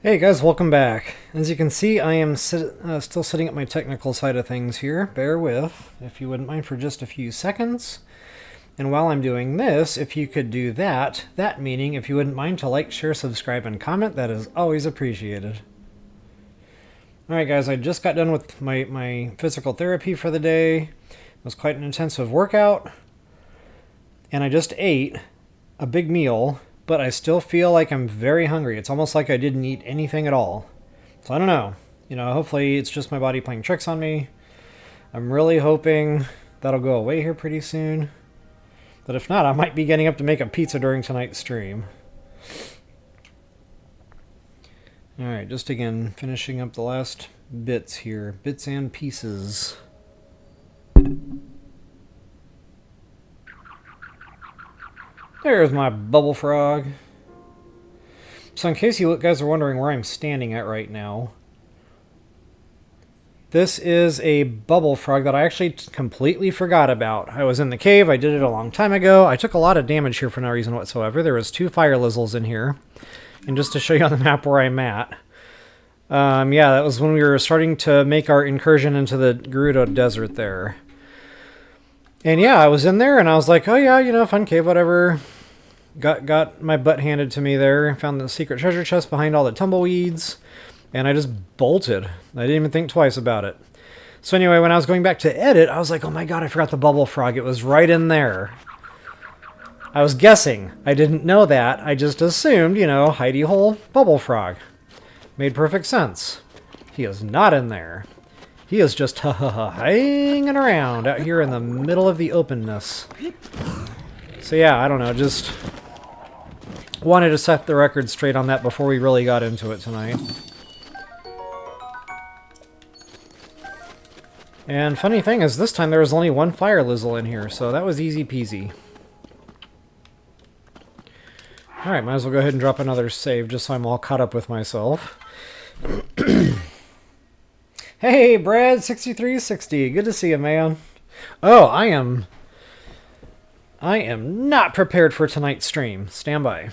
Hey guys, welcome back. As you can see, I am still sitting at my technical side of things here. Bear with, if you wouldn't mind for just a few seconds. And while I'm doing this, if you could do that meaning if you wouldn't mind to like, share, subscribe, and comment, that is always appreciated. Alright guys, I just got done with my physical therapy for the day. It was quite an intensive workout. And I just ate a big meal, but I still feel like I'm very hungry. It's almost like I didn't eat anything at all. So I don't know. Hopefully it's just my body playing tricks on me. I'm really hoping that'll go away here pretty soon. But if not, I might be getting up to make a pizza during tonight's stream. Alright, just again, finishing up the last bits here. Bits and pieces. There's my bubble frog. So in case you guys are wondering where I'm standing at right now, this is a bubble frog that I actually completely forgot about. I was in the cave, I did it a long time ago. I took a lot of damage here for no reason whatsoever. There was 2 fire lizzles in here. And just to show you on the map where I'm at. Yeah, that was when we were starting to make our incursion into the Gerudo Desert there. And yeah, I was in there and I was like, oh yeah, fun cave, whatever. Got my butt handed to me there. Found the secret treasure chest behind all the tumbleweeds. And I just bolted. I didn't even think twice about it. So anyway, when I was going back to edit, I was like, oh my god, I forgot the bubble frog. It was right in there. I was guessing. I didn't know that. I just assumed, hidey hole bubble frog. Made perfect sense. He is not in there. He is just hanging around out here in the middle of the openness. So yeah, I don't know, just wanted to set the record straight on that before we really got into it tonight. And funny thing is, this time there was only 1 fire lizzle in here, so that was easy peasy. Alright, might as well go ahead and drop another save just so I'm all caught up with myself. Hey, Brad6360, good to see you, man. Oh, I am not prepared for tonight's stream. Stand by.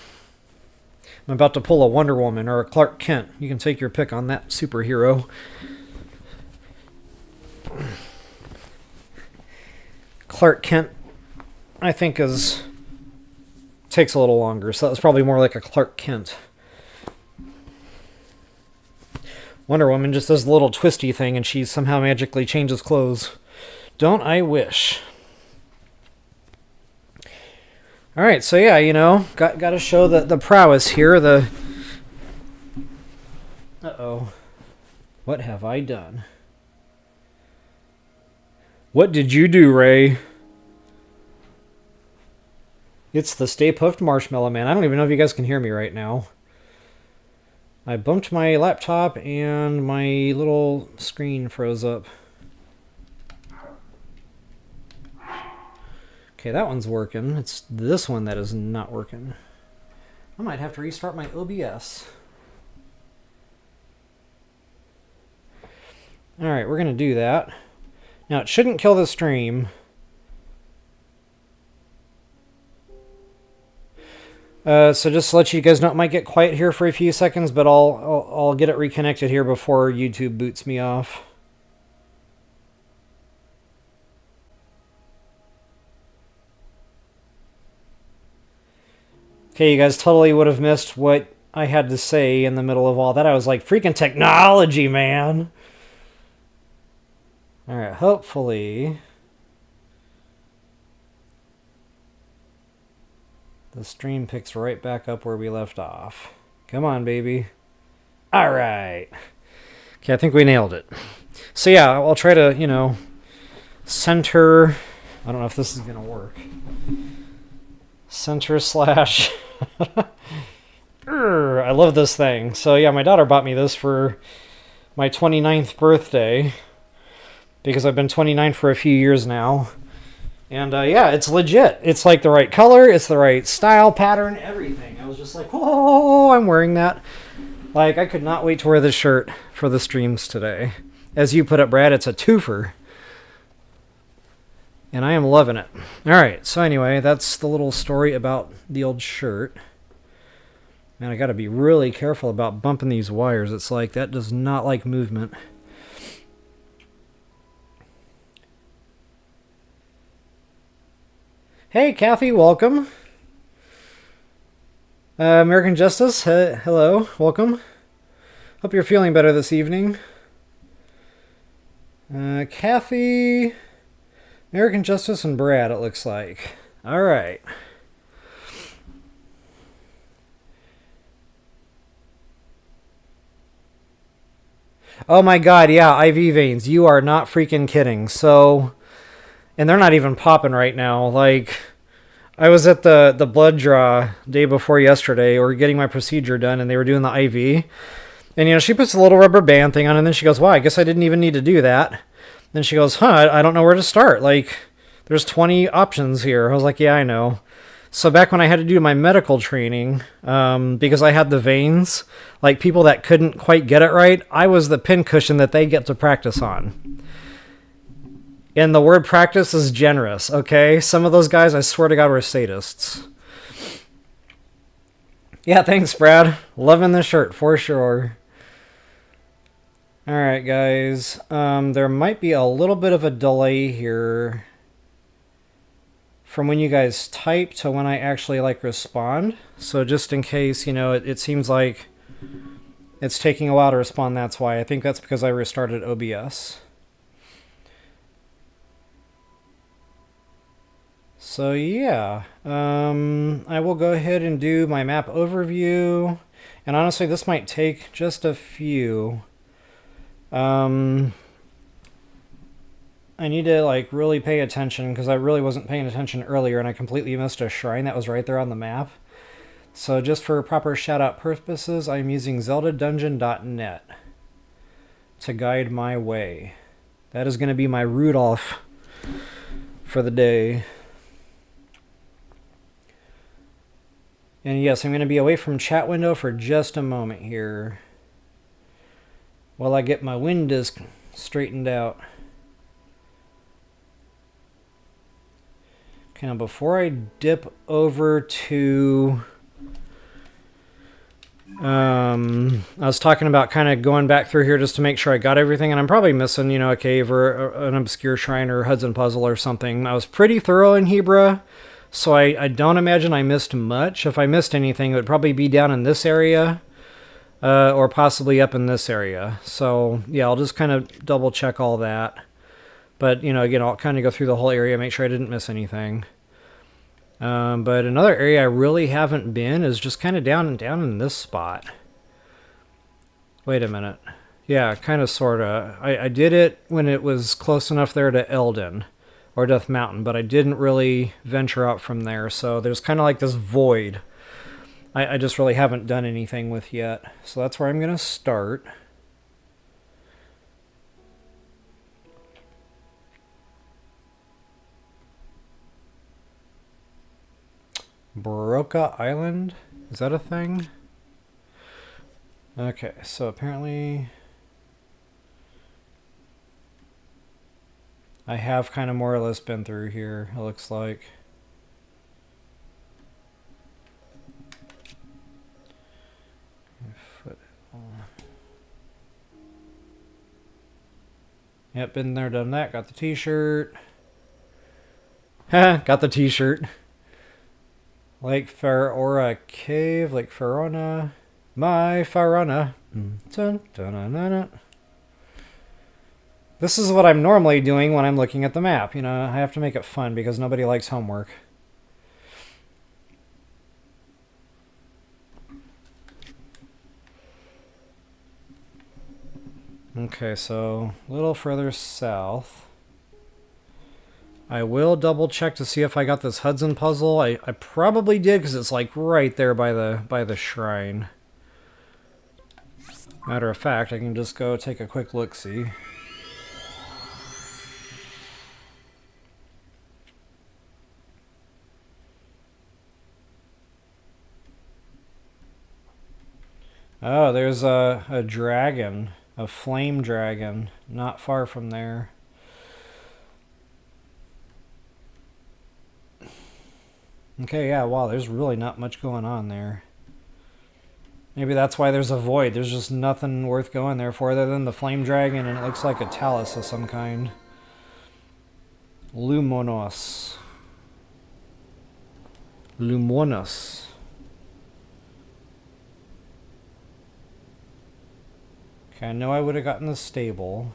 I'm about to pull a Wonder Woman or a Clark Kent. You can take your pick on that superhero. Clark Kent, I think, takes a little longer, so that was probably more like a Clark Kent. Wonder Woman just does a little twisty thing and she somehow magically changes clothes. Don't I wish? Alright, so yeah, got to show the prowess here. Uh-oh. What have I done? What did you do, Ray? It's the Stay Puffed Marshmallow Man. I don't even know if you guys can hear me right now. I bumped my laptop and my little screen froze up. Okay, that one's working. It's this one that is not working. I might have to restart my OBS. Alright, we're going to do that. Now, it shouldn't kill the stream. So just to let you guys know, it might get quiet here for a few seconds, but I'll get it reconnected here before YouTube boots me off. Okay, you guys totally would have missed what I had to say in the middle of all that. I was like, freaking technology, man! Alright, hopefully the stream picks right back up where we left off. Come on, baby. Alright. Okay, I think we nailed it. So yeah, I'll try to, center... I don't know if this is going to work. Center slash... I love this thing. So yeah, my daughter bought me this for my 29th birthday. Because I've been 29 for a few years now. And yeah, it's legit. It's like the right color, it's the right style, pattern, everything. I was just like, oh, I'm wearing that. Like, I could not wait to wear this shirt for the streams today. As you put it, Brad, it's a twofer. And I am loving it. Alright, so anyway, that's the little story about the old shirt. Man, I gotta be really careful about bumping these wires. It's like, that does not like movement. Hey, Kathy, welcome. American Justice, hello, welcome. Hope you're feeling better this evening. Kathy, American Justice, and Brad, it looks like. All right. Oh my god, yeah, IV veins. You are not freaking kidding. So, and they're not even popping right now. Like, I was at the blood draw day before yesterday, or getting my procedure done, and they were doing the IV. And, you know, she puts a little rubber band thing on, and then she goes, wow, I guess I didn't even need to do that. Then she goes, I don't know where to start. Like, there's 20 options here. I was like, yeah, I know. So back when I had to do my medical training, because I had the veins, like people that couldn't quite get it right, I was the pincushion that they get to practice on. And the word practice is generous, okay? Some of those guys, I swear to God, were sadists. Yeah, thanks, Brad. Loving the shirt, for sure. Alright, guys. There might be a little bit of a delay here from when you guys type to when I actually respond. So just in case, you know, it seems like it's taking a while to respond, that's why. I think that's because I restarted OBS. So yeah, I will go ahead and do my map overview. And honestly, this might take just a few. I need to really pay attention because I really wasn't paying attention earlier and I completely missed a shrine that was right there on the map. So just for proper shout out purposes, I'm using zeldadungeon.net to guide my way. That is going to be my Rudolph for the day. And yes, I'm going to be away from chat window for just a moment here while I get my windows straightened out. Okay, now before I dip over to... I was talking about kind of going back through here just to make sure I got everything, and I'm probably missing, you know, a cave or an obscure shrine or Hudson Puzzle or something. I was pretty thorough in Hebra, so I don't imagine I missed much. If I missed anything, it would probably be down in this area, or possibly up in this area. So, yeah, I'll just kind of double check all that. But, you know, again, I'll kind of go through the whole area, make sure I didn't miss anything. But another area I really haven't been is just kind of down in this spot. Wait a minute. Yeah, kind of, sort of. I did it when it was close enough there to Eldon, or Death Mountain, but I didn't really venture out from there. So there's kind of like this void I just really haven't done anything with yet. So that's where I'm going to start. Baroka Island? Is that a thing? Okay, so apparently I have kind of more or less been through here, it looks like. Yep, been there, done that. Got the t-shirt. Got the t-shirt. Lake Farora Cave, Lake Farona. My Farona. Dun, dun, dun, dun, dun. This is what I'm normally doing when I'm looking at the map. You know, I have to make it fun because nobody likes homework. Okay, so a little further south. I will double check to see if I got this Hudson Puzzle. I probably did because it's like right there by the shrine. Matter of fact, I can just go take a quick look-see. Oh, there's a dragon, a flame dragon, not far from there. Okay, yeah, wow, there's really not much going on there. Maybe that's why there's a void. There's just nothing worth going there for other than the flame dragon, and it looks like a talus of some kind. Lumonos. Lumonos. Okay, I know I would have gotten the stable.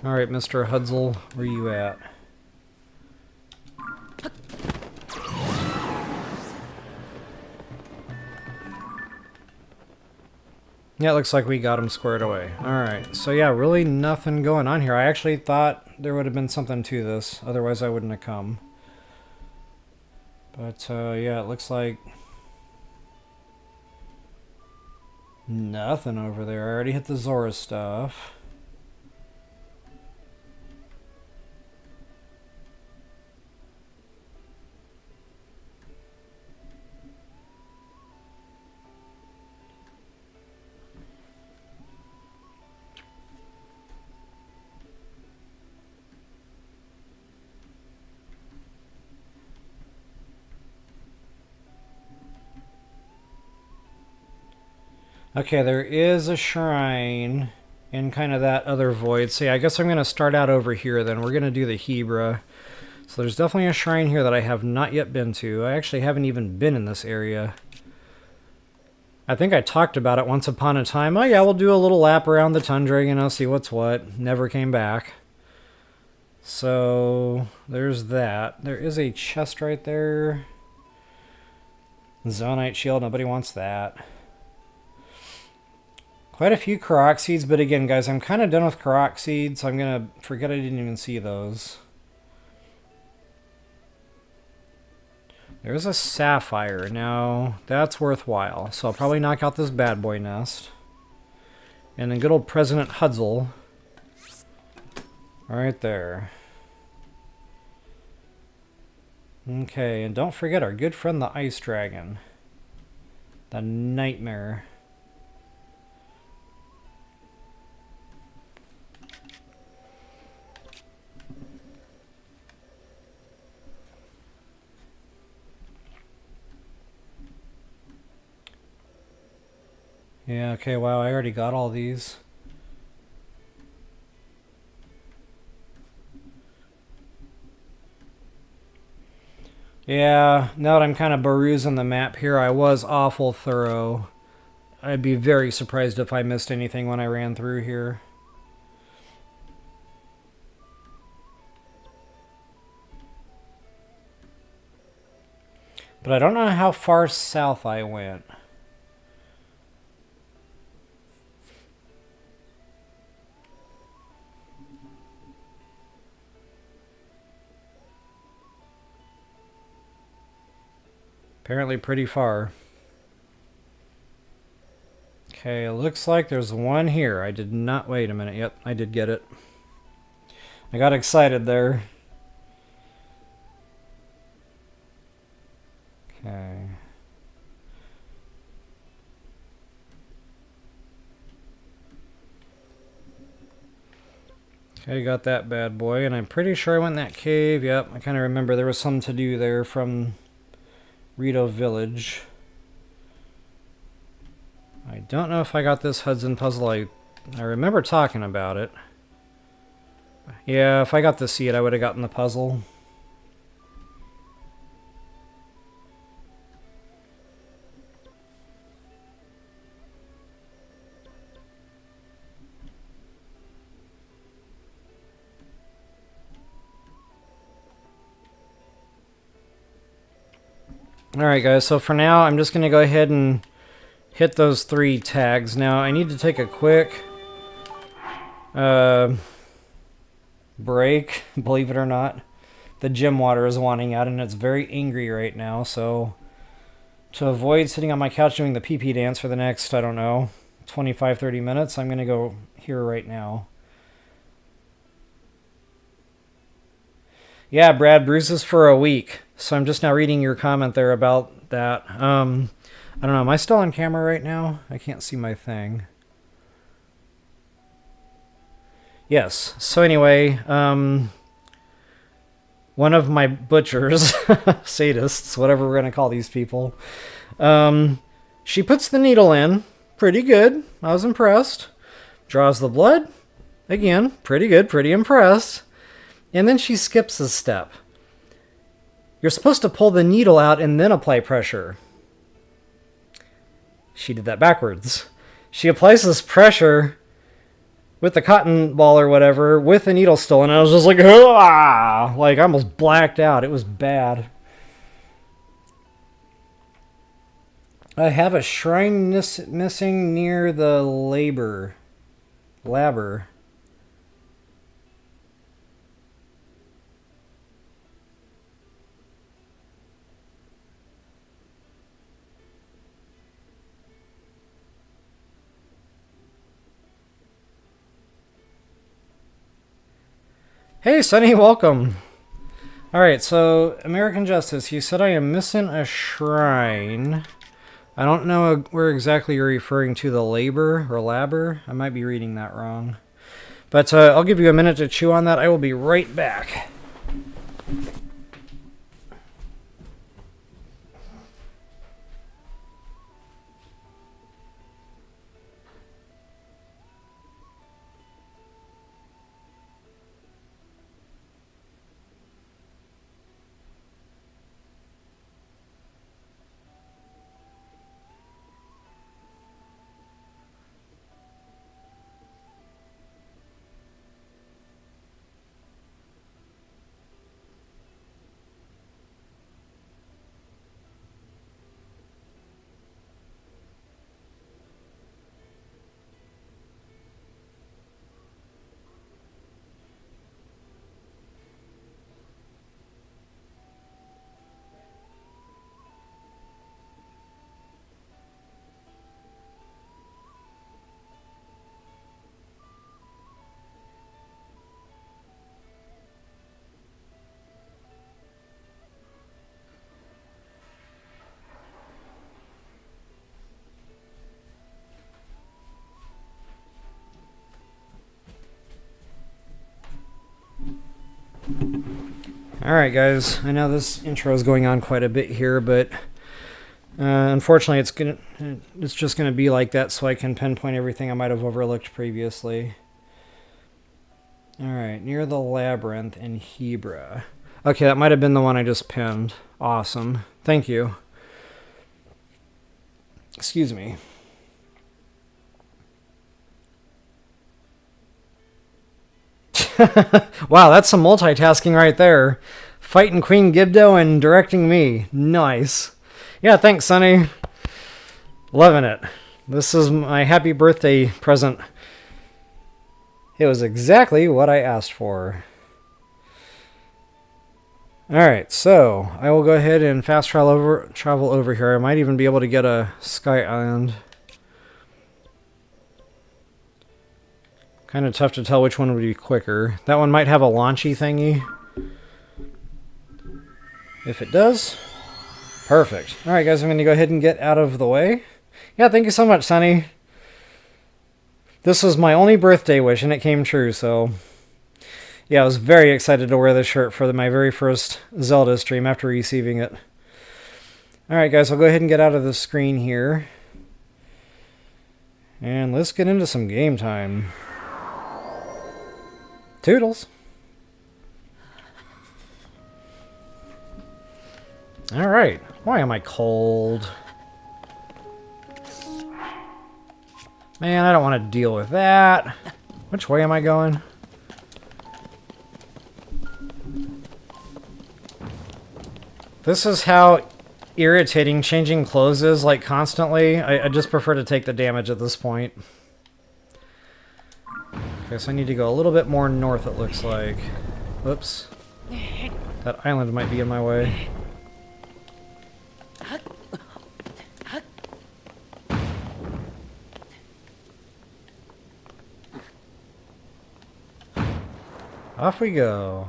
Alright, Mr. Hudson, where you at? Yeah, it looks like we got him squared away. Alright, so yeah, really nothing going on here. I actually thought there would have been something to this, otherwise I wouldn't have come. But yeah, it looks like nothing over there. I already hit the Zora stuff. Okay, there is a shrine in kind of that other void. So yeah, I guess I'm going to start out over here then. We're going to do the Hebra. So there's definitely a shrine here that I have not yet been to. I actually haven't even been in this area. I think I talked about it once upon a time. Oh yeah, we'll do a little lap around the tundra, you know, see what's what. Never came back. So there's that. There is a chest right there. Zonite shield, nobody wants that. Quite a few Korok seeds, but again, guys, I'm kind of done with Korok seeds, so I'm going to forget I didn't even see those. There's a sapphire. Now, that's worthwhile. So I'll probably knock out this bad boy nest. And then good old President Hudson. Right there. Okay, and don't forget our good friend the Ice Dragon. The Nightmare. Yeah, okay, wow, I already got all these. Yeah, now that I'm kind of perusing the map here, I was awful thorough. I'd be very surprised if I missed anything when I ran through here. But I don't know how far south I went. Apparently pretty far. Okay, it looks like there's one here. I did not... Wait a minute. Yep, I did get it. I got excited there. Okay. Okay, got that bad boy. And I'm pretty sure I went in that cave. Yep, I kind of remember there was some to do there from Rito Village. I don't know if I got this Hudson Puzzle. I remember talking about it. Yeah, if I got the seed, I would have gotten the puzzle. Alright guys, so for now I'm just going to go ahead and hit those 3 tags. Now I need to take a quick break, believe it or not. The gym water is wanting out and it's very angry right now, so to avoid sitting on my couch doing the pee-pee dance for the next, I don't know, 25-30 minutes, I'm going to go here right now. Yeah, Brad, bruises for a week. So I'm just now reading your comment there about that. I don't know, am I still on camera right now? I can't see my thing. Yes, so anyway, one of my butchers, sadists, whatever we're going to call these people, she puts the needle in. Pretty good. I was impressed. Draws the blood. Again, pretty good, pretty impressed. And then she skips a step. You're supposed to pull the needle out and then apply pressure. She did that backwards. She applies this pressure with the cotton ball or whatever with the needle still, and I was just like, ah! Like, I almost blacked out. It was bad. I have a shrine missing near the labor. Hey, Sunny, welcome. Alright, so, American Justice, you said I am missing a shrine. I don't know where exactly you're referring to, the labor or labor. I might be reading that wrong. But I'll give you a minute to chew on that. I will be right back. Alright guys, I know this intro is going on quite a bit here, but unfortunately it's just gonna be like that so I can pinpoint everything I might have overlooked previously. Alright, near the labyrinth in Hebra. Okay, that might have been the one I just pinned. Awesome. Thank you. Excuse me. Wow, that's some multitasking right there. Fighting Queen Gibdo and directing me. Nice. Yeah, thanks, Sonny. Loving it. This is my happy birthday present. It was exactly what I asked for. Alright, so I will go ahead and fast travel over here. I might even be able to get a Sky Island. Kind of tough to tell which one would be quicker. That one might have a launchy thingy. If it does, perfect. Alright guys, I'm going to go ahead and get out of the way. Yeah, thank you so much, Sonny. This was my only birthday wish and it came true, so... Yeah, I was very excited to wear this shirt for my very first Zelda stream after receiving it. Alright guys, I'll go ahead and get out of the screen here. And let's get into some game time. Toodles. Alright. Why am I cold? Man, I don't want to deal with that. Which way am I going? This is how irritating changing clothes is, like, constantly. I just prefer to take the damage at this point. Okay, so I need to go a little bit more north, it looks like. Whoops. That island might be in my way. Off we go.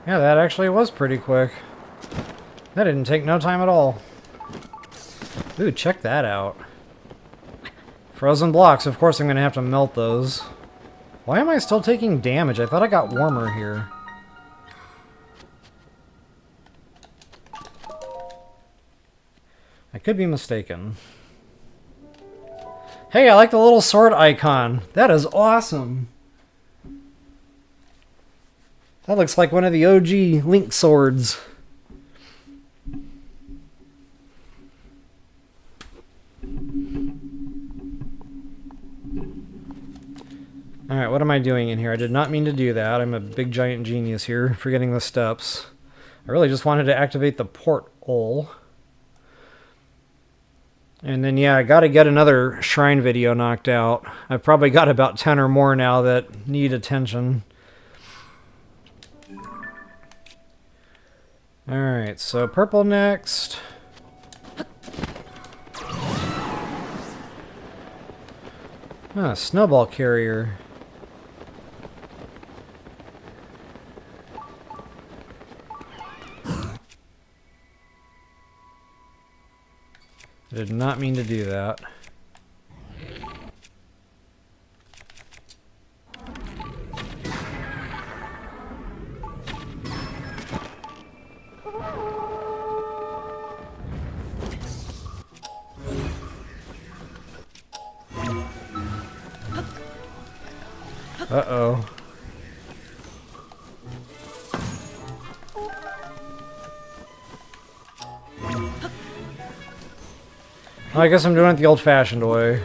Yeah, that actually was pretty quick. That didn't take no time at all. Ooh, check that out. Frozen blocks. Of course I'm going to have to melt those. Why am I still taking damage? I thought I got warmer here. I could be mistaken. Hey, I like the little sword icon. That is awesome. That looks like one of the OG Link swords. Alright, what am I doing in here? I did not mean to do that. I'm a big giant genius here, forgetting the steps. I really just wanted to activate the portal. And then, yeah, I gotta get another shrine video knocked out. I've probably got about 10 or more now that need attention. Alright, so purple next. Ah, snowball carrier. I did not mean to do that. Uh-oh. Well, I guess I'm doing it the old-fashioned way.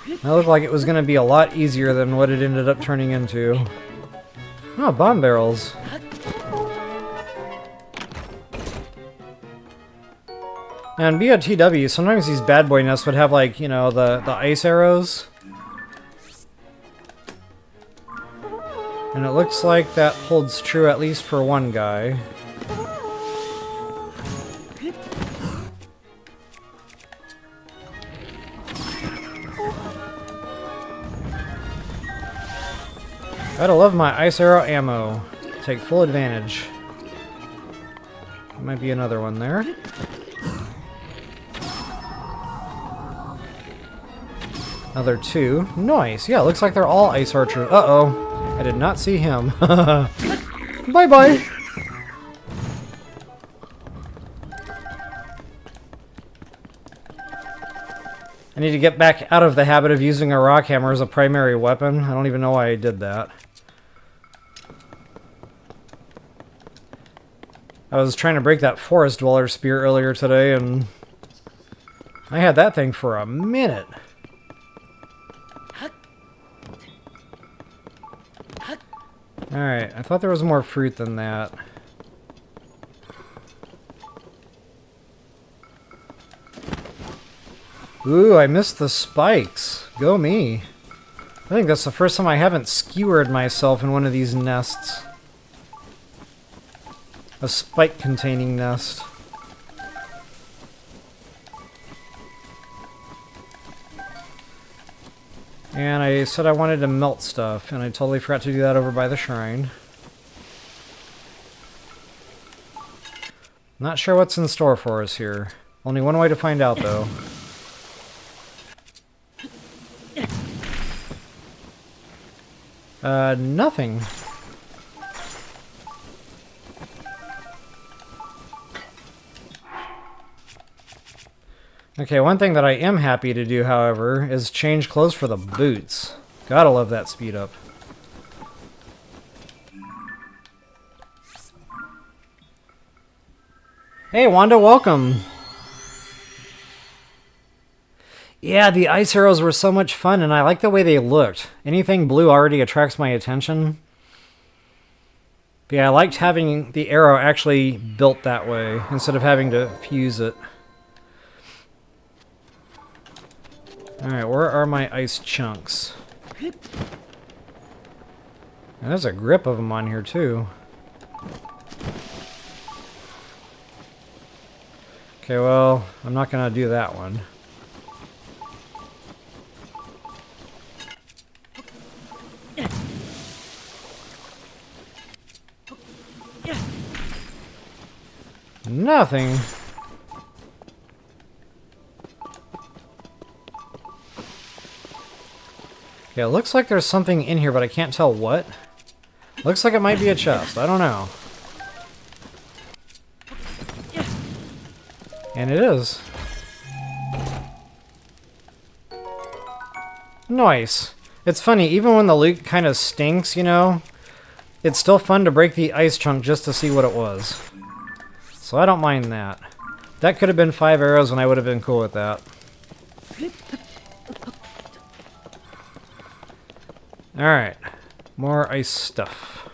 That looked like it was going to be a lot easier than what it ended up turning into. Oh, bomb barrels. And BOTW, sometimes these bad boy nests would have, like, you know, the ice arrows. And it looks like that holds true at least for one guy. Gotta love my ice arrow ammo. Take full advantage. There might be another one there. Another two. Nice. Yeah, looks like they're all ice archers. Uh-oh. I did not see him. Bye-bye. I need to get back out of the habit of using a rock hammer as a primary weapon. I don't even know why I did that. I was trying to break that forest dweller spear earlier today, and I had that thing for a minute. Alright, I thought there was more fruit than that. Ooh, I missed the spikes. Go me. I think that's the first time I haven't skewered myself in one of these nests. A spike-containing nest. And I said I wanted to melt stuff, and I totally forgot to do that over by the shrine. Not sure what's in store for us here. Only one way to find out, though. Nothing. Okay, one thing that I am happy to do, however, is change clothes for the boots. Gotta love that speed up. Hey, Wanda, welcome! Yeah, the ice arrows were so much fun, and I like the way they looked. Anything blue already attracts my attention. But yeah, I liked having the arrow actually built that way, instead of having to fuse it. Alright, where are my ice chunks? And there's a grip of them on here, too. Okay, well, I'm not gonna do that one. Nothing. Yeah, it looks like there's something in here, but I can't tell what. Looks like it might be a chest. I don't know. And it is. Nice. It's funny, even when the loot kind of stinks, you know, it's still fun to break the ice chunk just to see what it was. So I don't mind that. That could have been 5 arrows and I would have been cool with that. Alright. More ice stuff.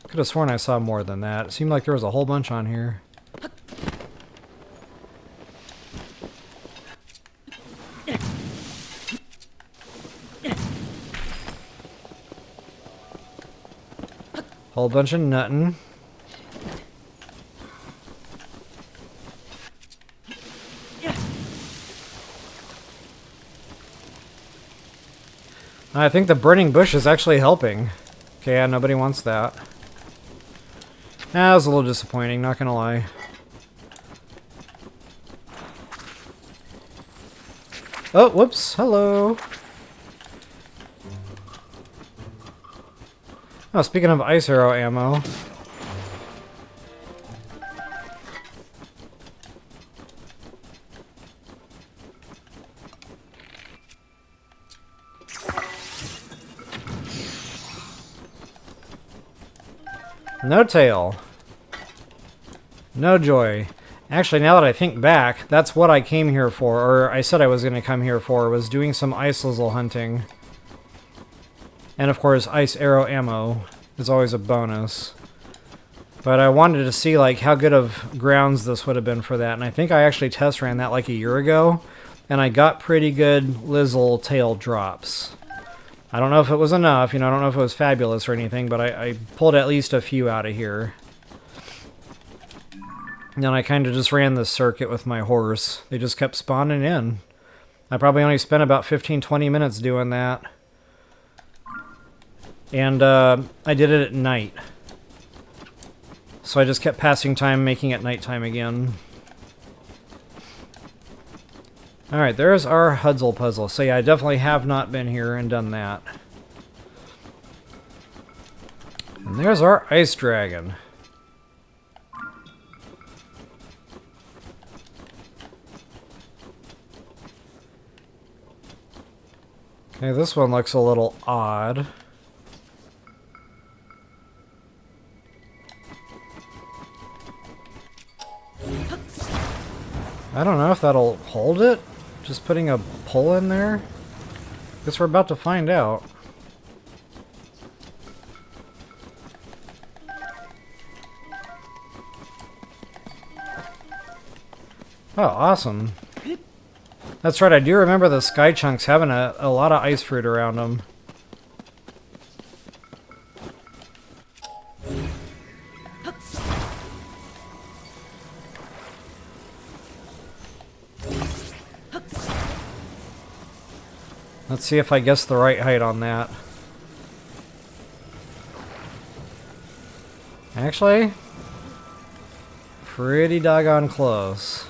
Could have sworn I saw more than that. It seemed like there was a whole bunch on here. Whole bunch of nuttin'. I think the burning bush is actually helping. Okay, yeah, nobody wants that. That was a little disappointing, not gonna lie. Oh, whoops, hello. Oh, speaking of ice arrow ammo. No tail. No joy. Actually, now that I think back, that's what I came here for, or I said I was going to come here for, was doing some ice lizzle hunting. And of course, ice arrow ammo is always a bonus. But I wanted to see like how good of grounds this would have been for that, and I think I actually test ran that like a year ago, and I got pretty good lizzle tail drops. I don't know if it was enough, you know, I don't know if it was fabulous or anything, but I pulled at least a few out of here. And then I kind of just ran this circuit with my horse. They just kept spawning in. I probably only spent about 15-20 minutes doing that. And I did it at night. So I just kept passing time making it nighttime again. Alright, there's our Hudson Puzzle. So yeah, I definitely have not been here and done that. And there's our Ice Dragon. Okay, this one looks a little odd. I don't know if that'll hold it. Just putting a pull in there. Guess we're about to find out. Oh, awesome. That's right, I do remember the sky chunks having a lot of ice fruit around them. Let's see if I guess the right height on that. Actually, pretty doggone close.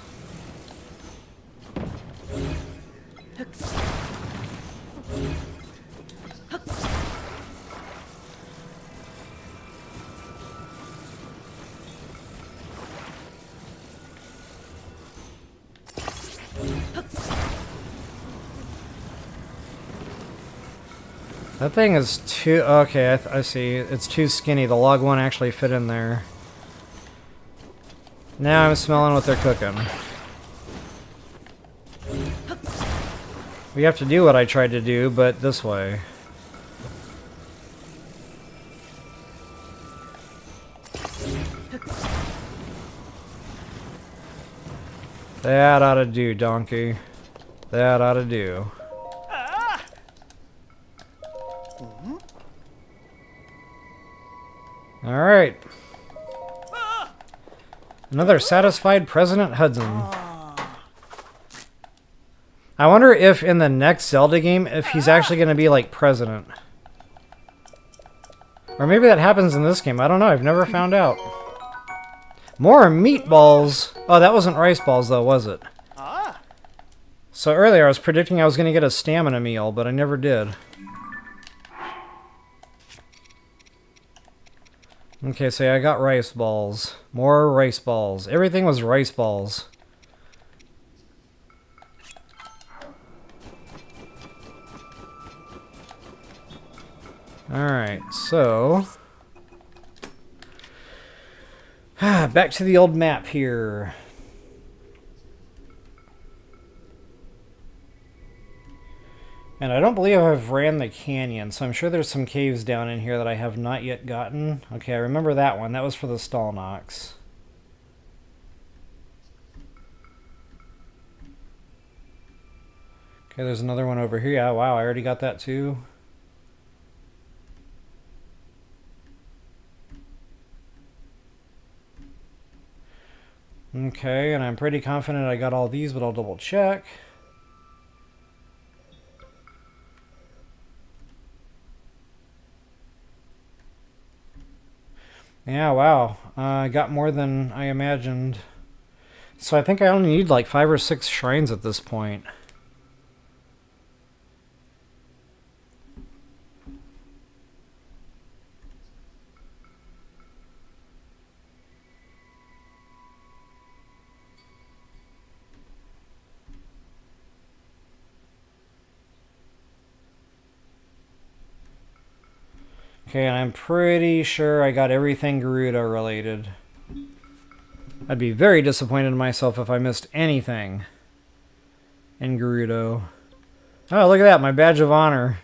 That thing is too... Okay, I see. It's too skinny. The log won't actually fit in there. Now I'm smelling what they're cooking. We have to do what I tried to do, but this way. That ought to do, donkey. That ought to do. Alright. Another satisfied President Hudson. I wonder if in the next Zelda game, if he's actually going to be like president. Or maybe that happens in this game. I don't know. I've never found out. More meatballs! Oh, that wasn't rice balls though, was it? Ah. So earlier I was predicting I was going to get a stamina meal, but I never did. Okay, so yeah, I got rice balls. More rice balls. Everything was rice balls. Alright, so... back to the old map here. And I don't believe I've ran the canyon, so I'm sure there's some caves down in here that I have not yet gotten. Okay, I remember that one. That was for the Stalnox. Okay, there's another one over here. Yeah, wow, I already got that too. Okay, and I'm pretty confident I got all these, but I'll double check. Yeah, wow. I got more than I imagined. So I think I only need like 5 or 6 shrines at this point. Okay, and I'm pretty sure I got everything Gerudo related. I'd be very disappointed in myself if I missed anything in Gerudo. Oh, look at that, my badge of honor.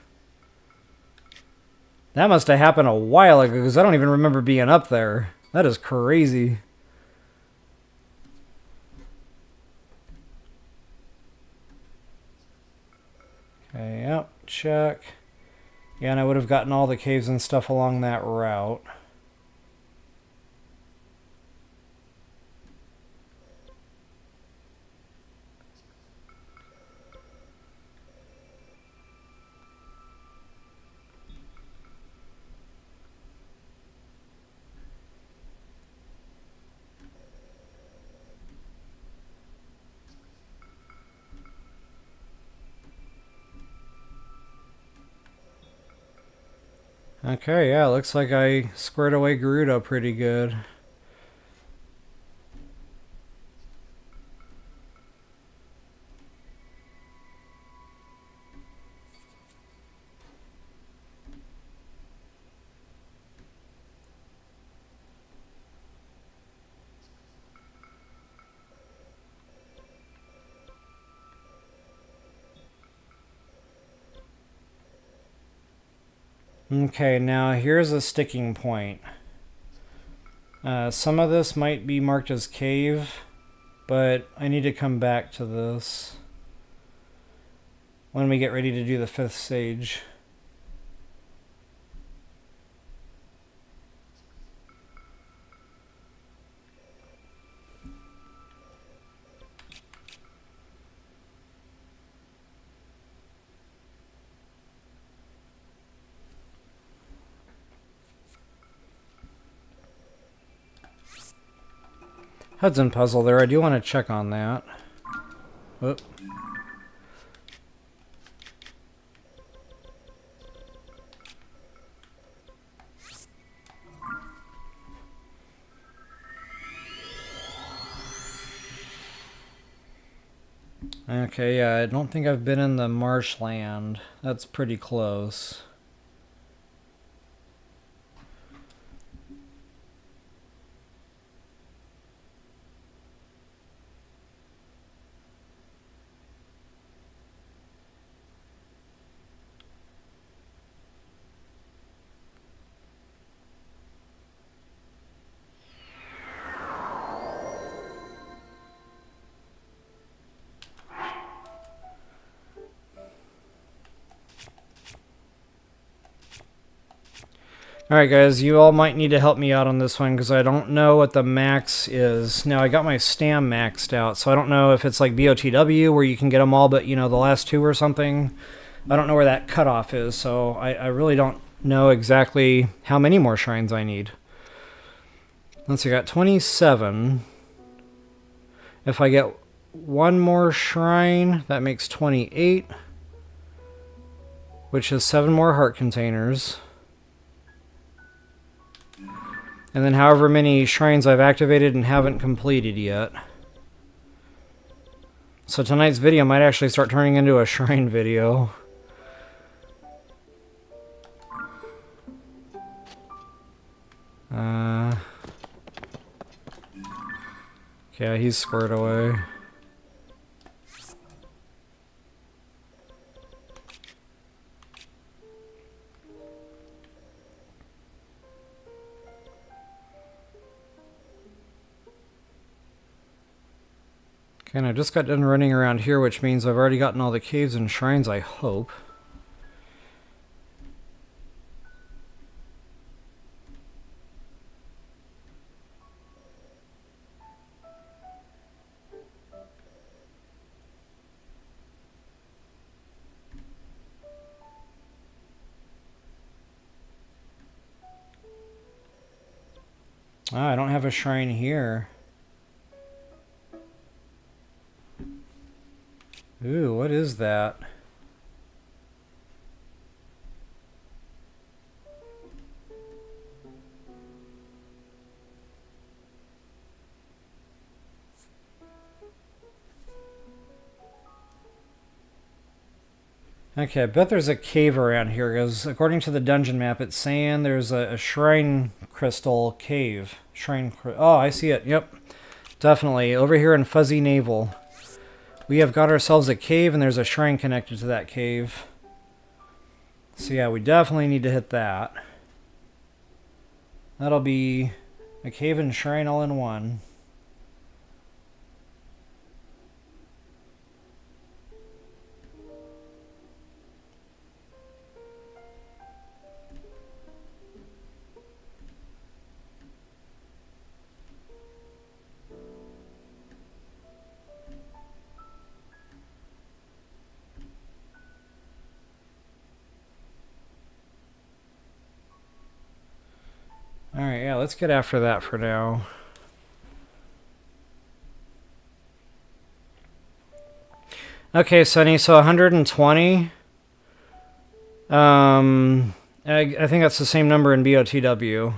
That must have happened a while ago, because I don't even remember being up there. That is crazy. Okay, yep, check. Yeah, and I would have gotten all the caves and stuff along that route. Okay, yeah, looks like I squared away Gerudo pretty good. Okay, now here's a sticking point. Some of this might be marked as cave, but I need to come back to this when we get ready to do the 5th stage. Hudson Puzzle there, I do want to check on that. Whoop. Okay, yeah, I don't think I've been in the marshland. That's pretty close. Alright guys, you all might need to help me out on this one because I don't know what the max is. Now I got my stam maxed out, so I don't know if it's like BOTW where you can get them all but, you know, the last 2 or something. I don't know where that cutoff is, so I really don't know exactly how many more shrines I need. Let's see, I got 27. If I get one more shrine, that makes 28. Which is 7 more heart containers. And then however many shrines I've activated and haven't completed yet. So tonight's video might actually start turning into a shrine video. Yeah, he's squared away. Okay, and I just got done running around here, which means I've already gotten all the caves and shrines, I hope. Ah, I don't have a shrine here. Ooh, what is that? Okay, I bet there's a cave around here, because according to the dungeon map, it's saying there's a shrine crystal cave. Oh, I see it. Yep. Definitely. Over here in Fuzzy Navel. We have got ourselves a cave, and there's a shrine connected to that cave. So yeah, we definitely need to hit that. That'll be a cave and shrine all in one. Alright, yeah, let's get after that for now. Okay, Sonny, so 120. I think that's the same number in BOTW.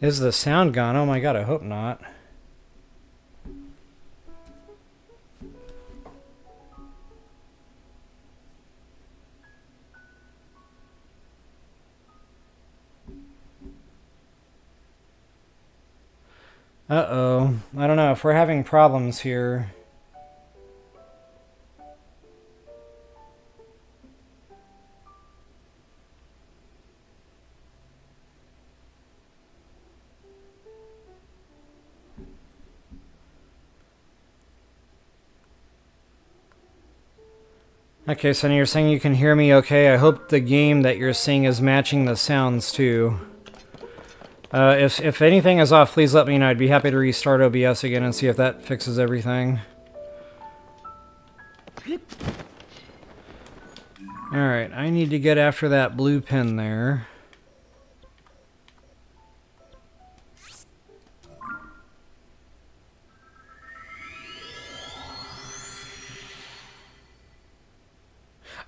Is the sound gone? Oh my god, I hope not. Uh-oh. I don't know if we're having problems here. Okay, Sonny, you're saying you can hear me okay. I hope the game that you're seeing is matching the sounds, too. If anything is off, please let me know. I'd be happy to restart OBS again and see if that fixes everything. Alright, I need to get after that blue pin there.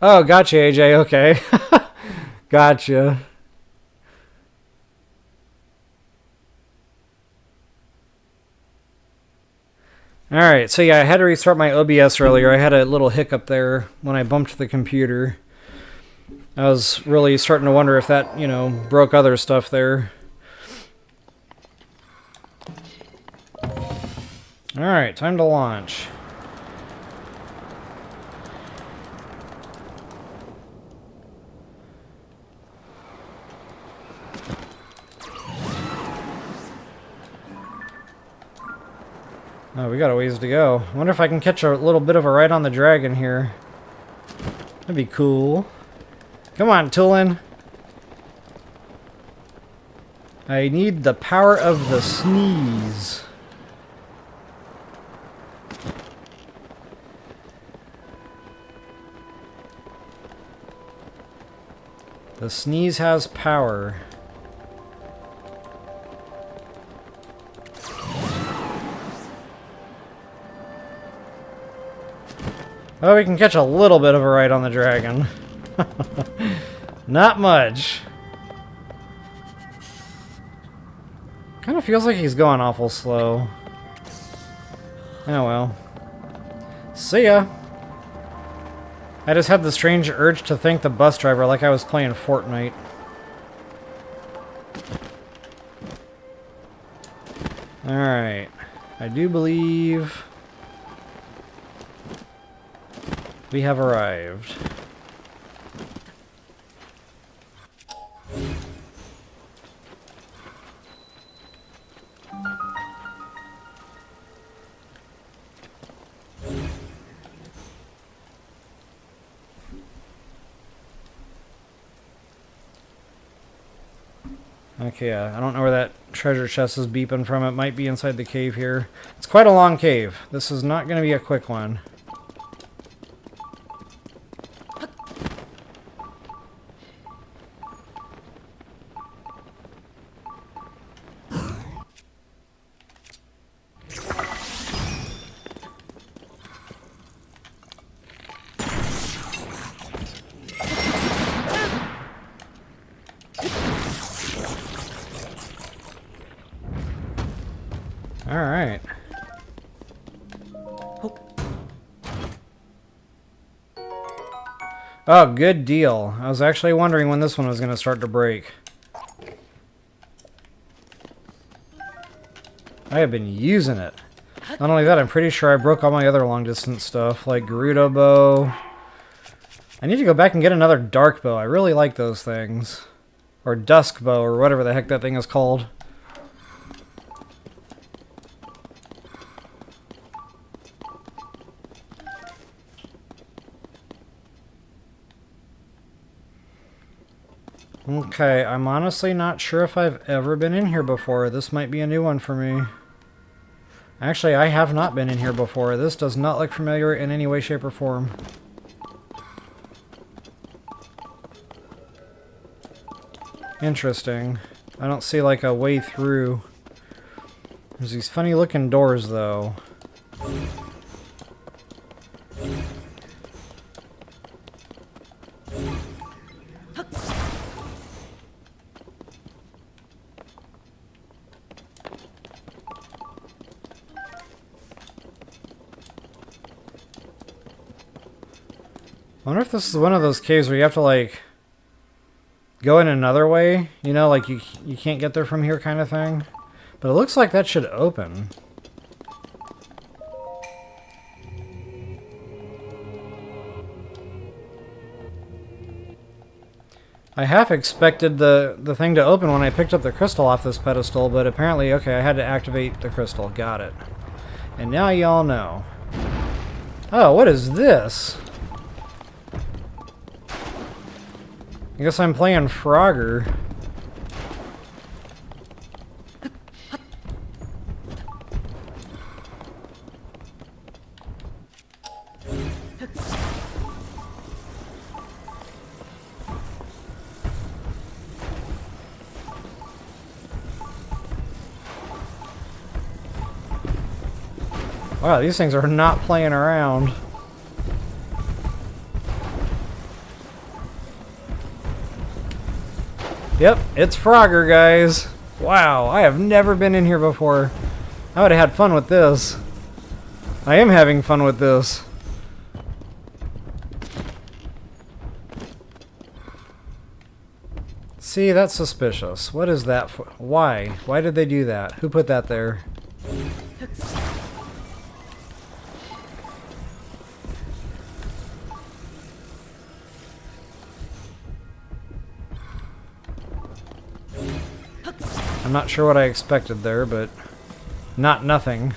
Oh, gotcha, AJ. Okay. Gotcha. Alright, so yeah, I had to restart my OBS earlier. I had a little hiccup there when I bumped the computer. I was really starting to wonder if that, you know, broke other stuff there. Alright, time to launch. Oh, we got a ways to go. I wonder if I can catch a little bit of a ride on the dragon here. That'd be cool. Come on, Tulin. I need the power of the sneeze. The sneeze has power. Oh, we can catch a little bit of a ride on the dragon. Not much. Kind of feels like he's going awful slow. Oh well. See ya! I just had the strange urge to thank the bus driver like I was playing Fortnite. Alright. I do believe we have arrived. Okay, I don't know where that treasure chest is beeping from. It might be inside the cave here. It's quite a long cave. This is not going to be a quick one. Alright. Oh, good deal. I was actually wondering when this one was going to start to break. I have been using it. Not only that, I'm pretty sure I broke all my other long-distance stuff, like Gerudo bow. I need to go back and get another dark bow. I really like those things. Or dusk bow, or whatever the heck that thing is called. Okay, I'm honestly not sure if I've ever been in here before. This might be a new one for me. Actually, I have not been in here before. This does not look familiar in any way, shape, or form. Interesting. I don't see like a way through. There's these funny looking doors though. I wonder if this is one of those caves where you have to, like, go in another way. You know, like, you can't get there from here kind of thing. But it looks like that should open. I half expected the thing to open when I picked up the crystal off this pedestal, but apparently, okay, I had to activate the crystal. Got it. And now y'all know. Oh, what is this? I guess I'm playing Frogger. Wow, these things are not playing around. Yep, it's Frogger, guys. Wow, I have never been in here before. I would have had fun with this. I am having fun with this. See, that's suspicious. What is that for? Why? Why did they do that? Who put that there? I'm not sure what I expected there, but not nothing.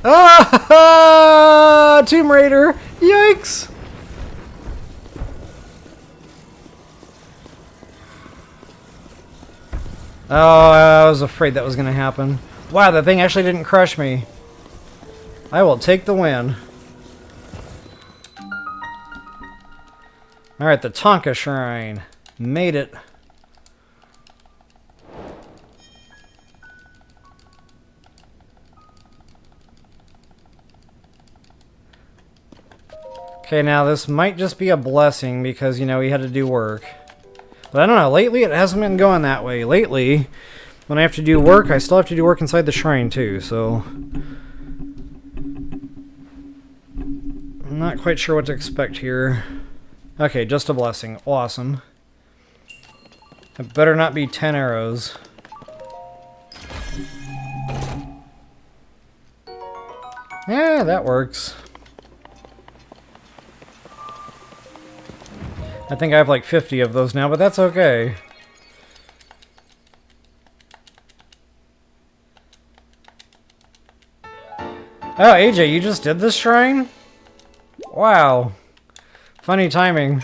Ah! Tomb Raider! Yikes! Oh, I was afraid that was going to happen. Wow, that thing actually didn't crush me. I will take the win. Alright, the Tonka Shrine. Made it. Okay, now this might just be a blessing because, you know, we had to do work. But I don't know, lately it hasn't been going that way. Lately, when I have to do work, I still have to do work inside the shrine too, so... I'm not quite sure what to expect here. Okay, just a blessing. Awesome. It better not be 10 arrows. Yeah, that works. I think I have like 50 of those now, but that's okay. Oh, AJ, you just did this shrine? Wow. Funny timing.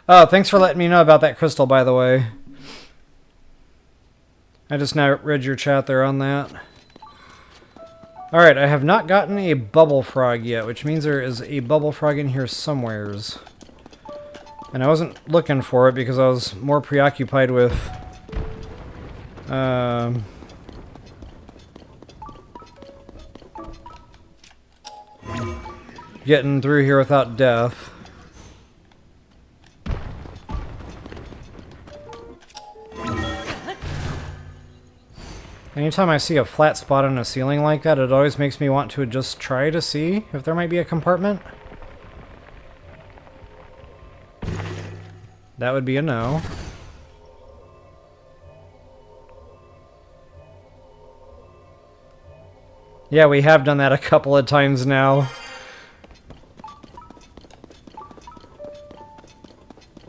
Oh, thanks for letting me know about that crystal, by the way. I just now read your chat there on that. Alright, I have not gotten a bubble frog yet, which means there is a bubble frog in here somewheres. And I wasn't looking for it because I was more preoccupied with... getting through here without death. Anytime I see a flat spot on a ceiling like that, it always makes me want to just try to see if there might be a compartment. That would be a no. Yeah, we have done that a couple of times now.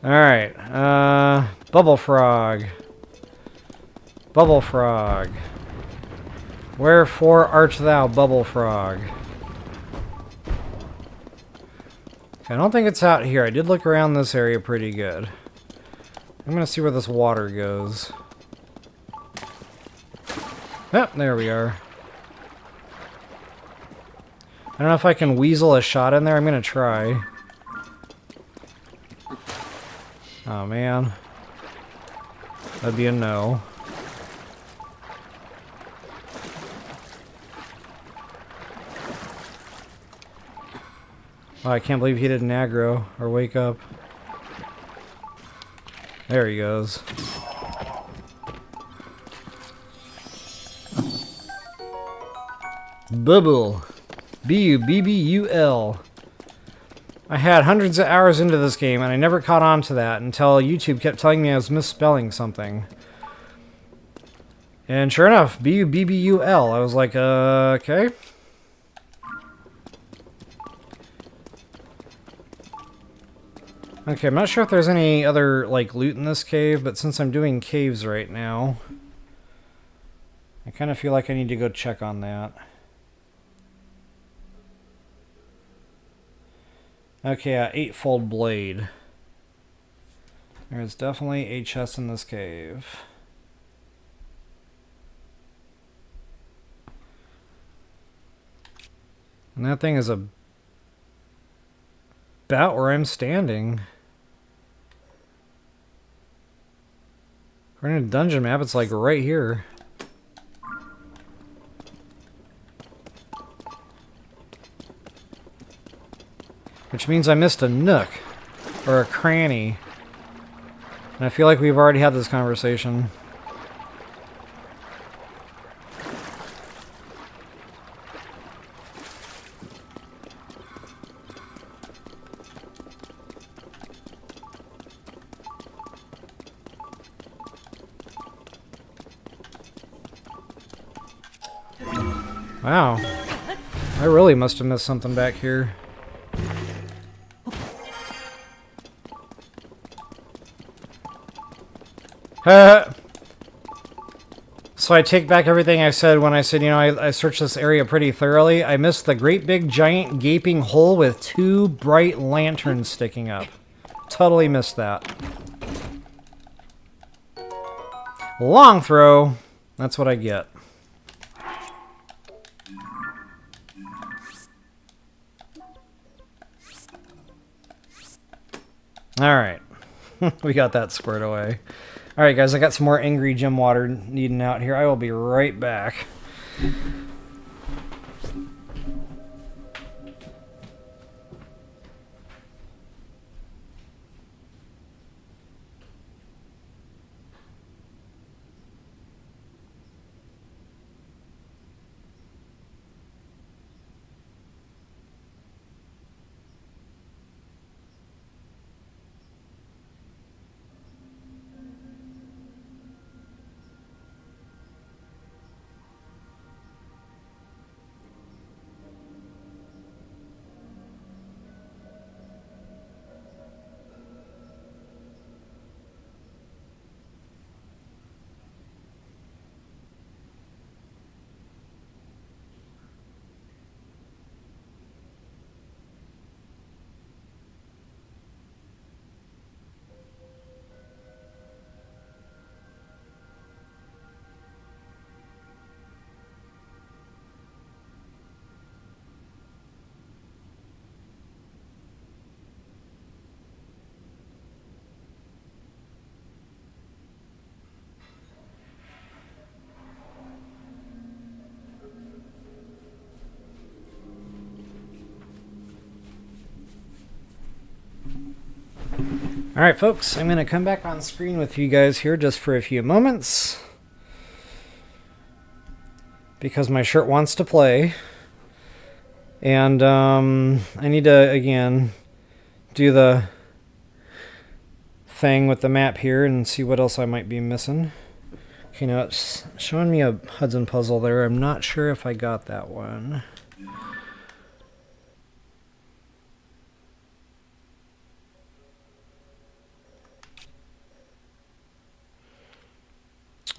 Alright, Bubble Frog. Bubble Frog. Wherefore art thou, Bubble Frog? I don't think it's out here. I did look around this area pretty good. I'm gonna see where this water goes. Yep, there we are. I don't know if I can weasel a shot in there. I'm gonna try. Oh man. That'd be a no. Oh, I can't believe he didn't aggro or wake up. There he goes. Bubbul. B-U-B-B-U-L. I had hundreds of hours into this game and I never caught on to that until YouTube kept telling me I was misspelling something. And sure enough, B-U-B-B-U-L. I was like, okay. Okay, I'm not sure if there's any other, like, loot in this cave, but since I'm doing caves right now, I kind of feel like I need to go check on that. Okay, eightfold blade. There's definitely a chest in this cave. And that thing is about where I'm standing. According to the dungeon map, it's like right here. Which means I missed a nook. Or a cranny. And I feel like we've already had this conversation. Wow. I really must have missed something back here. So I take back everything I said when I said, you know, I searched this area pretty thoroughly. I missed the great big giant gaping hole with 2 bright lanterns sticking up. Totally missed that. Long throw. That's what I get. Alright. We got that squared away. Alright guys, I got some more angry gym water needing out here. I will be right back. Alright folks, I'm going to come back on screen with you guys here just for a few moments. Because my shirt wants to play. And I need to, again, do the thing with the map here and see what else I might be missing. Okay, now it's showing me a Hudson Puzzle there. I'm not sure if I got that one.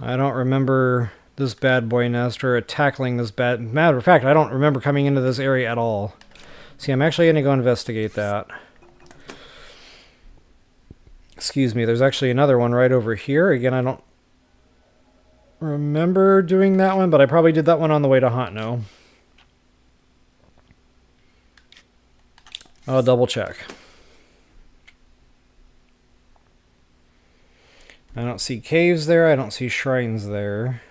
I don't remember this bad boy nest or tackling this bad... Matter of fact, I don't remember coming into this area at all. See, I'm actually going to go investigate that. Excuse me, there's actually another one right over here. Again, I don't remember doing that one, but I probably did that one on the way to Hontno. I'll double check. I don't see caves there. I don't see shrines there.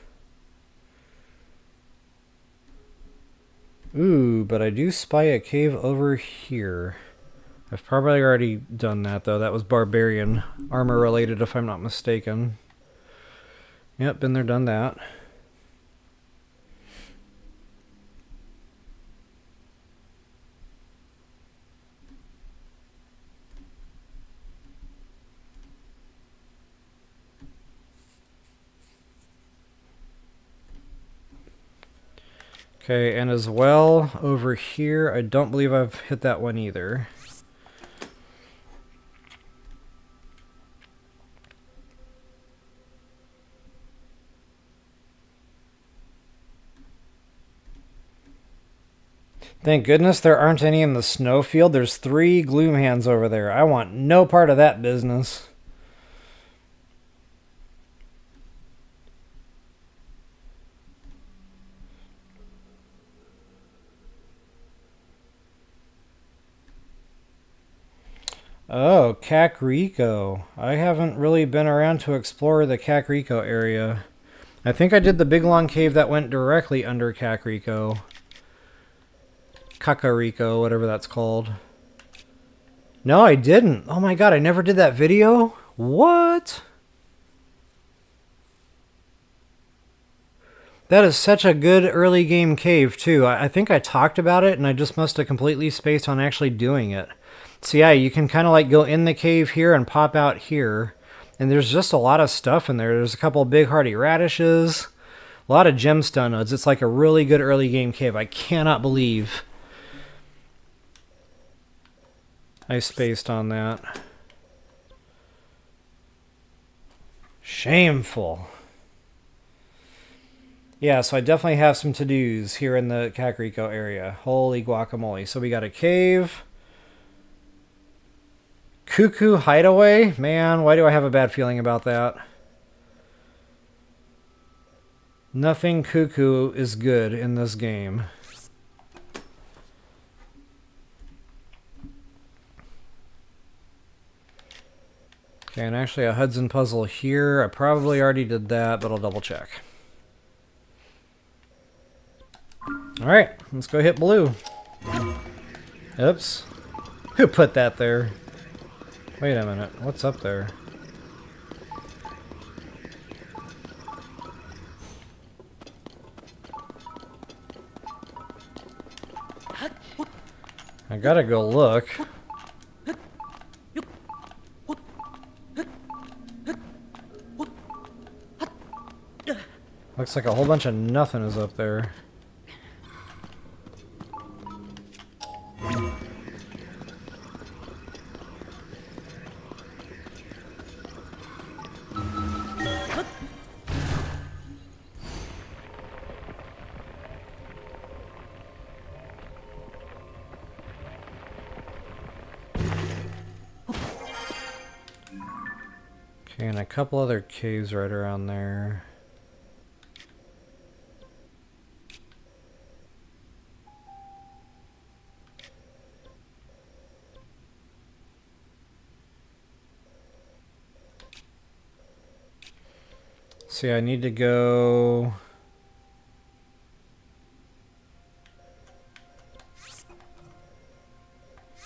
Ooh, but I do spy a cave over here. I've probably already done that, though. That was barbarian armor related, if I'm not mistaken. Yep, been there, done that. Okay, and as well, over here, I don't believe I've hit that one either. Thank goodness there aren't any in the snowfield. There's 3 gloom hands over there. I want no part of that business. Oh, Kakariko. I haven't really been around to explore the Kakariko area. I think I did the big long cave that went directly under Kakariko. Kakariko, whatever that's called. No, I didn't. Oh my god, I never did that video? What? That is such a good early game cave, too. I think I talked about it, and I just must have completely spaced on actually doing it. So yeah, you can kind of like go in the cave here and pop out here. And there's just a lot of stuff in there. There's a couple of big hardy radishes. A lot of gemstone nodes. It's like a really good early game cave. I cannot believe I spaced on that. Shameful. Yeah, so I definitely have some to-dos here in the Kakariko area. Holy guacamole. So we got a cave. Cucco Hideaway? Man, why do I have a bad feeling about that? Nothing cuckoo is good in this game. Okay, and actually a Hudson Puzzle here. I probably already did that, but I'll double check. Alright, let's go hit blue. Oops. Who put that there? Wait a minute, what's up there? I gotta go look. Looks like a whole bunch of nothing is up there. Okay, and a couple other caves right around there. See, I need to go...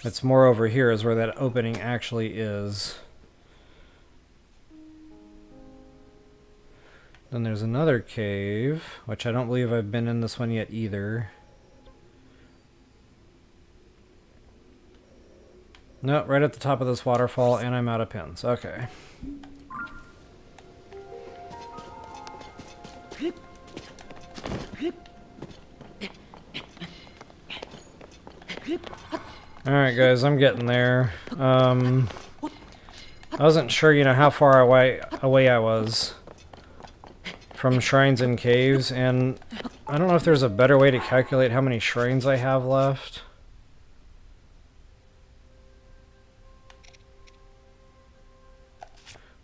It's more over here is where that opening actually is. Then there's another cave, which I don't believe I've been in this one yet either. No, right at the top of this waterfall, and I'm out of pins. Okay. Alright guys, I'm getting there. I wasn't sure, you know, how far away I was from shrines and caves, and I don't know if there's a better way to calculate how many shrines I have left.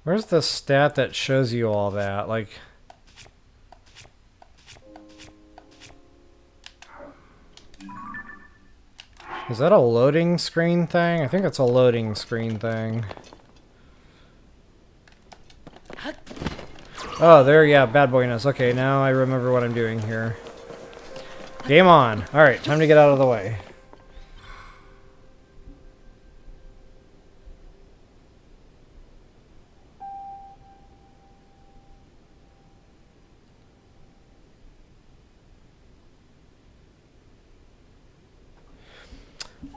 Where's the stat that shows you all that? Like... Is that a loading screen thing? I think it's a loading screen thing. Oh, there, yeah, bad boyness. Okay, now I remember what I'm doing here. Game on. Alright, time to get out of the way.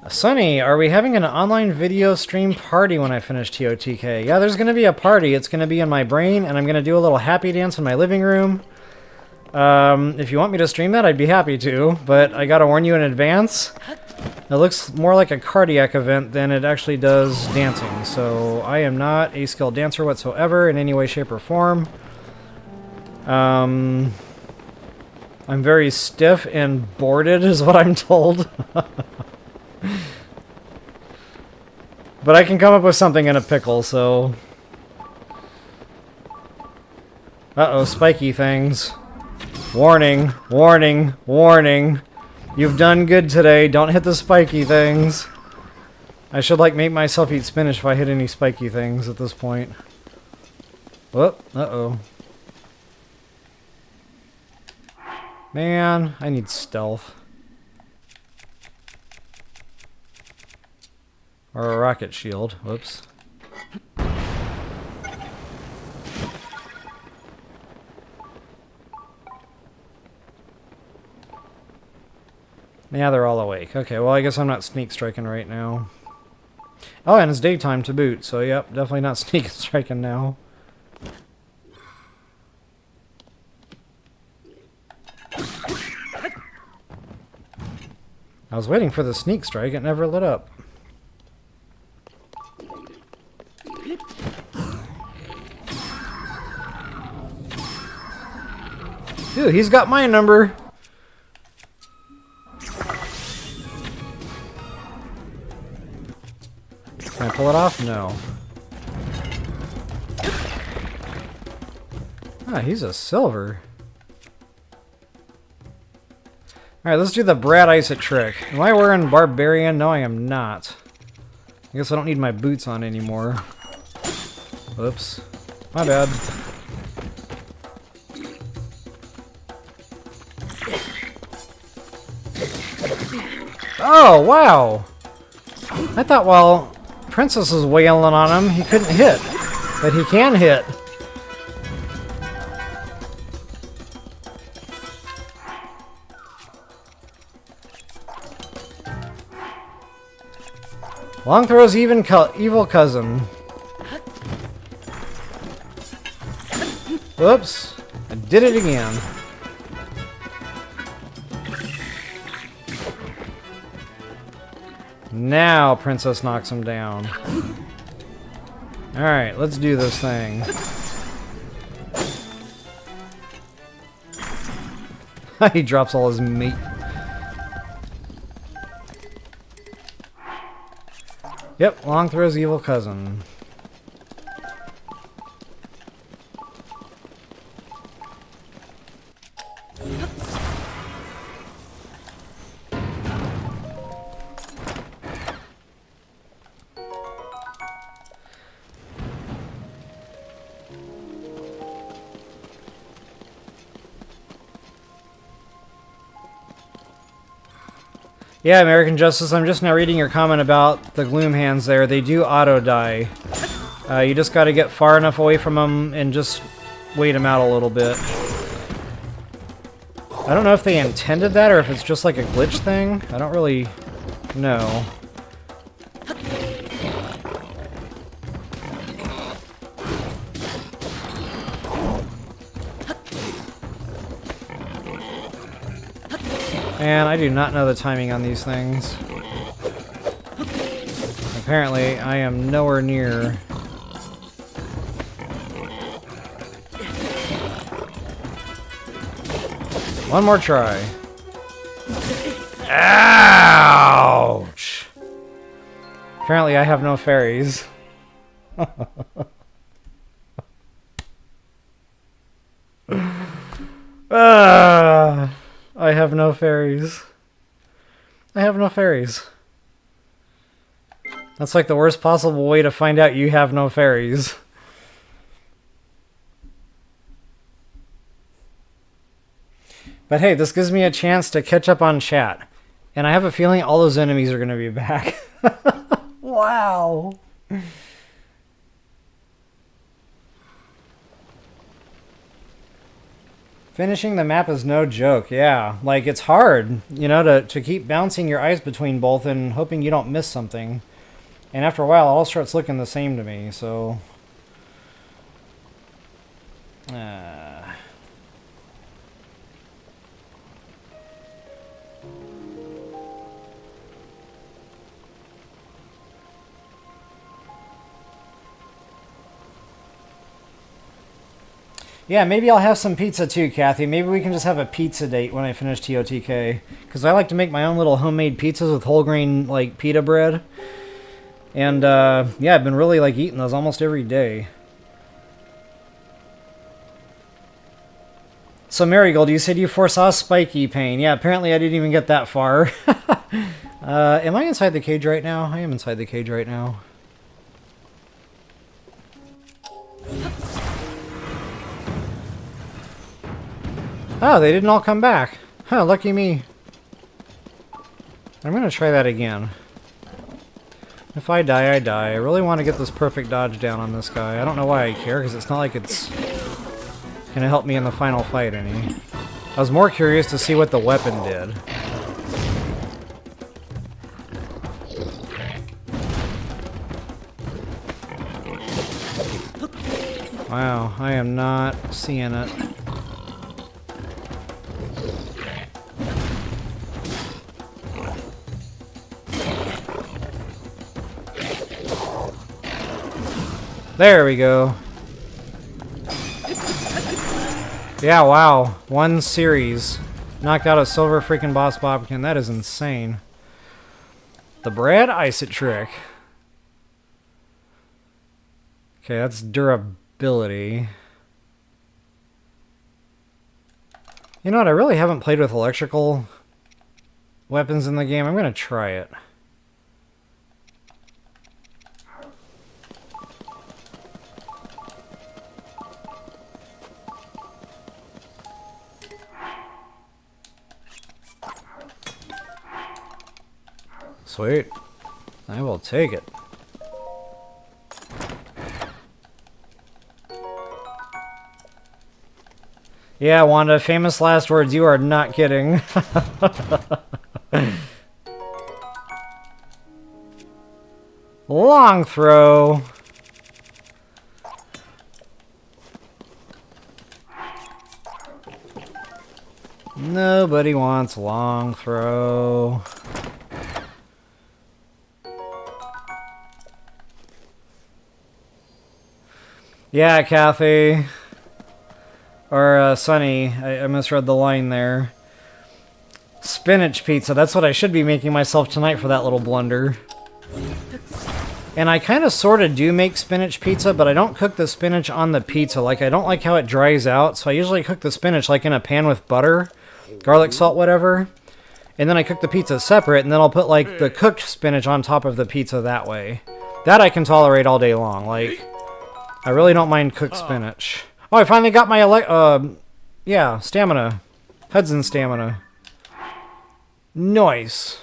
Sonny, are we having an online video stream party when I finish TOTK? Yeah, there's going to be a party. It's going to be in my brain, and I'm going to do a little happy dance in my living room. If you want me to stream that, I'd be happy to, but I got to warn you in advance. It looks more like a cardiac event than it actually does dancing, so I am not a skilled dancer whatsoever in any way, shape, or form. I'm very stiff and boarded, is what I'm told. But I can come up with something in a pickle, so... Uh-oh, spiky things. Warning, warning, warning. You've done good today. Don't hit the spiky things. I should, like, make myself eat spinach if I hit any spiky things at this point. Whoop, uh-oh. Man, I need stealth. Or a rocket shield. Whoops. Yeah, they're all awake. Okay, well, I guess I'm not sneak striking right now. Oh, and it's daytime to boot, so yep, definitely not sneak striking now. I was waiting for the sneak strike, it never lit up. Dude, he's got my number. Can I pull it off? No. Ah, he's a silver. Alright, let's do the Brad Ice-It trick. Am I wearing Barbarian? No, I am not. I guess I don't need my boots on anymore. Oops. My bad. Oh, wow! I thought while Princess was wailing on him, he couldn't hit. But he can hit. Long throw's evil cousin. Whoops. I did it again. Now Princess knocks him down. Alright, let's do this thing. He drops all his meat. Yep, long throw's evil cousin. Yeah, American Justice, I'm just now reading your comment about the Gloom Hands there. They do auto-die. You just gotta get far enough away from them and just wait them out a little bit. I don't know if they intended that or if it's just like a glitch thing. I don't really know. And I do not know the timing on these things. Apparently, I am nowhere near. One more try. Ouch! Apparently, I have no fairies. I have no fairies. I have no fairies. That's like the worst possible way to find out you have no fairies. But hey, this gives me a chance to catch up on chat. And I have a feeling all those enemies are going to be back. Wow. Finishing the map is no joke, yeah. Like, it's hard, you know, to keep bouncing your eyes between both and hoping you don't miss something. And after a while, it all starts looking the same to me, so... Yeah, maybe I'll have some pizza too, Kathy. Maybe we can just have a pizza date when I finish TOTK. Because I like to make my own little homemade pizzas with whole grain, like, pita bread. And, yeah, I've been really, like, eating those almost every day. So, Marigold, you said you foresaw spiky pain. Yeah, apparently I didn't even get that far. Am I inside the cage right now? I am inside the cage right now. Oh, they didn't all come back. Huh, lucky me. I'm gonna try that again. If I die, I die. I really want to get this perfect dodge down on this guy. I don't know why I care, because it's not like it's gonna help me in the final fight any. I was more curious to see what the weapon did. Wow, I am not seeing it. There we go. Yeah, wow. One series. Knocked out a silver freaking boss Bobkin. That is insane. The bread ice it trick. Okay, that's durability. You know what? I really haven't played with electrical weapons in the game. I'm going to try it. Sweet. I will take it. Yeah, Wanda, famous last words. You are not kidding. Long throw. Nobody wants long throw. Yeah, Kathy. Or Sunny. I misread the line there. Spinach pizza. That's what I should be making myself tonight for that little blunder. And I kind of sort of do make spinach pizza, but I don't cook the spinach on the pizza. Like, I don't like how it dries out, so I usually cook the spinach like in a pan with butter, garlic, salt, whatever. And then I cook the pizza separate, and then I'll put, like, the cooked spinach on top of the pizza that way. That I can tolerate all day long. Like, I really don't mind cooked spinach. Oh, I finally got my, yeah, stamina. Hudson stamina. Nice.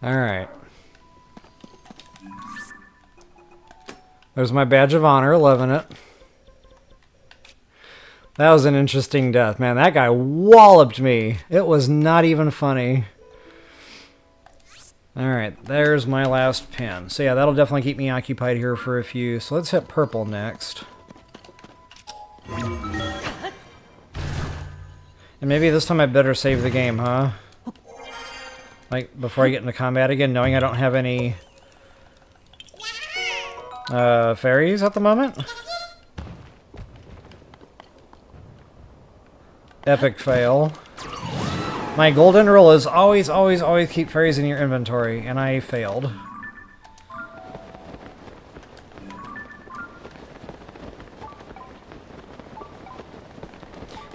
Alright. There's my badge of honor, loving it. That was an interesting death, man. That guy walloped me. It was not even funny. Alright, there's my last pin. So yeah, that'll definitely keep me occupied here for a few. So let's hit purple next. And maybe this time I better save the game, huh? Like, before I get into combat again, knowing I don't have any fairies at the moment? Epic fail. My golden rule is always, always, always keep fairies in your inventory, and I failed.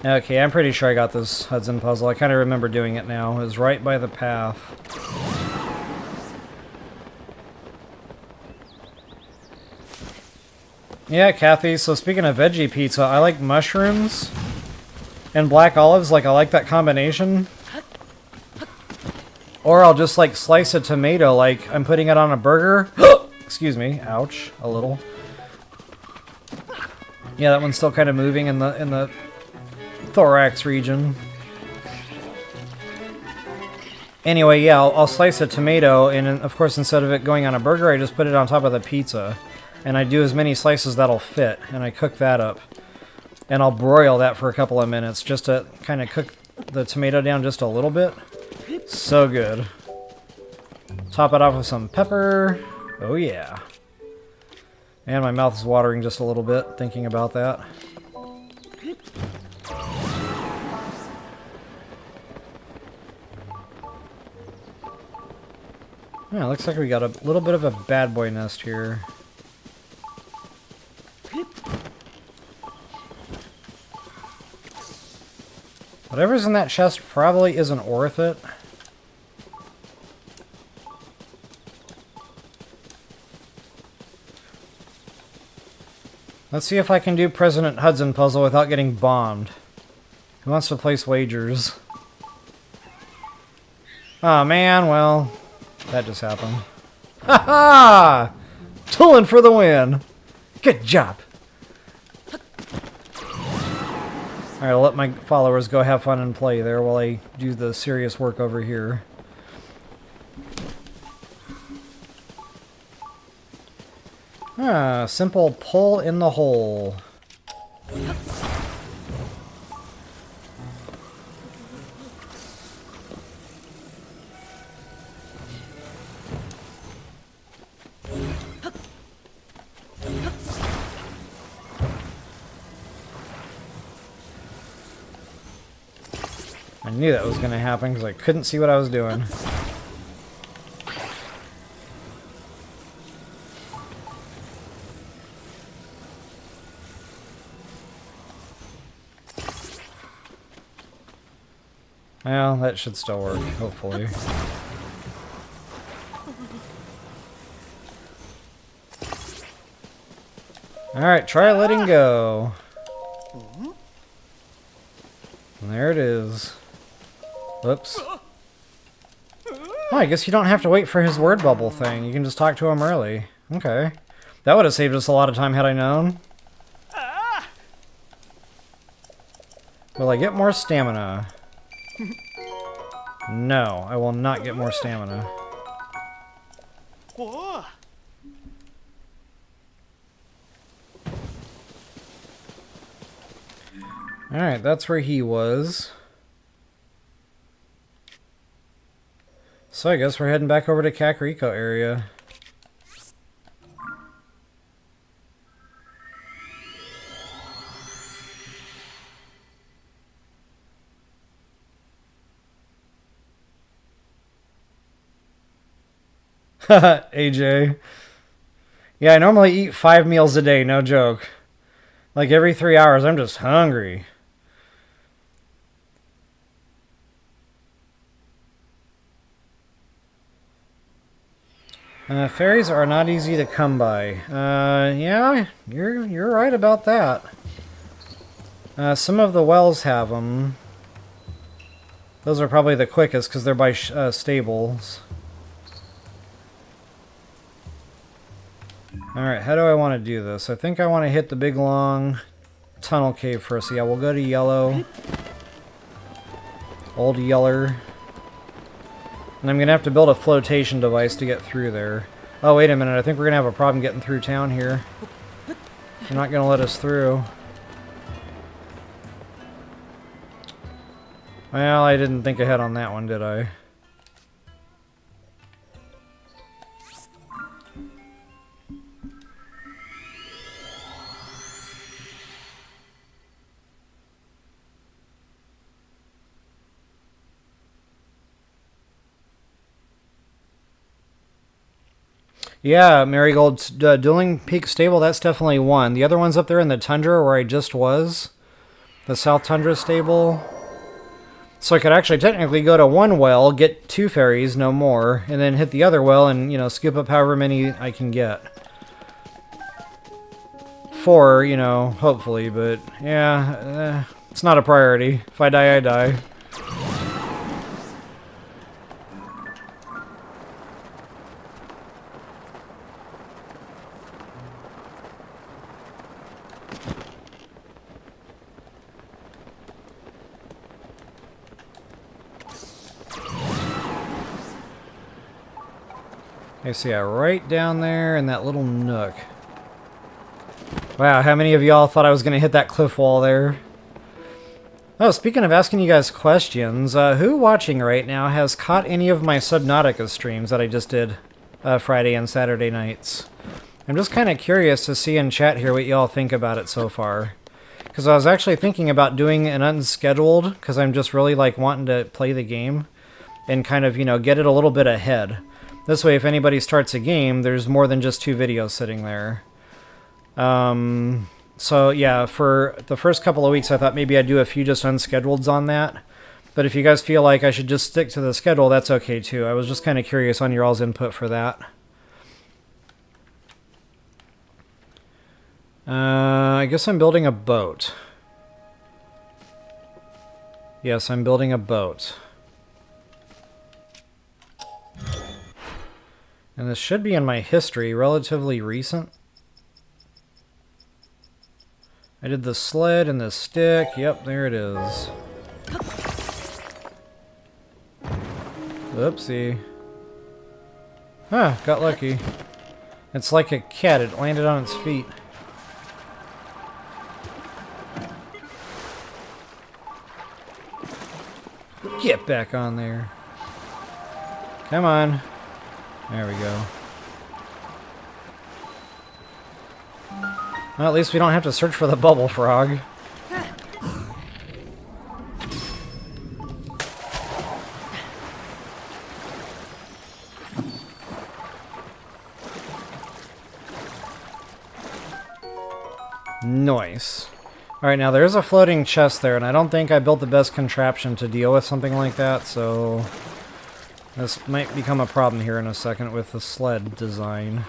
Okay, I'm pretty sure I got this Hudson puzzle. I kind of remember doing it now. It was right by the path. Yeah, Kathy, so speaking of veggie pizza, I like mushrooms and black olives. Like, I like that combination. Or I'll just, like, slice a tomato like I'm putting it on a burger. Excuse me. Ouch. A little. Yeah, that one's still kind of moving in the thorax region. Anyway, yeah, I'll slice a tomato, and of course, instead of it going on a burger, I just put it on top of the pizza. And I do as many slices that'll fit, and I cook that up. And I'll broil that for a couple of minutes, just to kind of cook the tomato down just a little bit. So good. Top it off with some pepper. Oh yeah. And my mouth is watering just a little bit, thinking about that. Yeah, looks like we got a little bit of a bad boy nest here. Whatever's in that chest probably isn't worth it. Let's see if I can do President Hudson puzzle without getting bombed. Who wants to place wagers? Oh man, well, that just happened. Ha ha! Tulin for the win! Good job! Alright, I'll let my followers go have fun and play there while I do the serious work over here. Ah, simple pull in the hole. knew that was going to happen because I couldn't see what I was doing. Well, that should still work, hopefully. Alright, try letting go. And there it is. Whoops. Oh, I guess you don't have to wait for his word bubble thing. You can just talk to him early. Okay. That would have saved us a lot of time had I known. Will I get more stamina? No, I will not get more stamina. Alright, that's where he was. So I guess we're heading back over to Kakariko area. AJ. Yeah, I normally eat 5 meals a day, no joke. Like every 3 hours, I'm just hungry. Fairies are not easy to come by. Yeah, you're right about that. Some of the wells have them. Those are probably the quickest because they're by stables. Alright, how do I want to do this? I think I want to hit the big long tunnel cave first. Yeah, we'll go to yellow. Old Yeller. And I'm going to have to build a flotation device to get through there. Oh, wait a minute. I think we're going to have a problem getting through town here. They're not going to let us through. Well, I didn't think ahead on that one, did I? Yeah, Marigold's Dueling Peak Stable, that's definitely one. The other one's up there in the Tundra where I just was. The South Tundra Stable. So I could actually technically go to one well, get 2 fairies, no more, and then hit the other well and, you know, scoop up however many I can get. 4, you know, hopefully, but yeah, it's not a priority. If I die, I die. I see, yeah, right down there in that little nook. Wow, how many of y'all thought I was going to hit that cliff wall there? Oh, speaking of asking you guys questions, who watching right now has caught any of my Subnautica streams that I just did Friday and Saturday nights? I'm just kind of curious to see in chat here what y'all think about it so far. Because I was actually thinking about doing an unscheduled, because I'm just really like wanting to play the game and kind of, you know, get it a little bit ahead. This way, if anybody starts a game, there's more than just 2 videos sitting there. So, yeah, for the first couple of weeks, I thought maybe I'd do a few just unscheduleds on that. But if you guys feel like I should just stick to the schedule, that's okay, too. I was just kind of curious on your all's input for that. I guess I'm building a boat. Yes, I'm building a boat. And this should be in my history, relatively recent. I did the sled and the stick. Yep, there it is. Oopsie. Huh, got lucky. It's like a cat, it landed on its feet. Get back on there. Come on. There we go. Well, at least we don't have to search for the bubble frog. Nice. Alright, now there's a floating chest there, and I don't think I built the best contraption to deal with something like that, so this might become a problem here in a second with the sled design.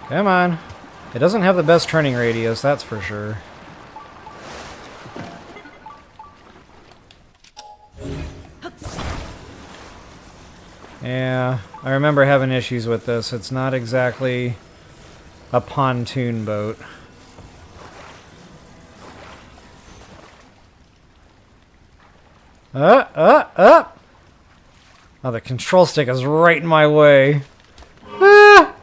Come on. It doesn't have the best turning radius, that's for sure. Yeah, I remember having issues with this. It's not exactly a pontoon boat. Oh, the control stick is right in my way. Ah!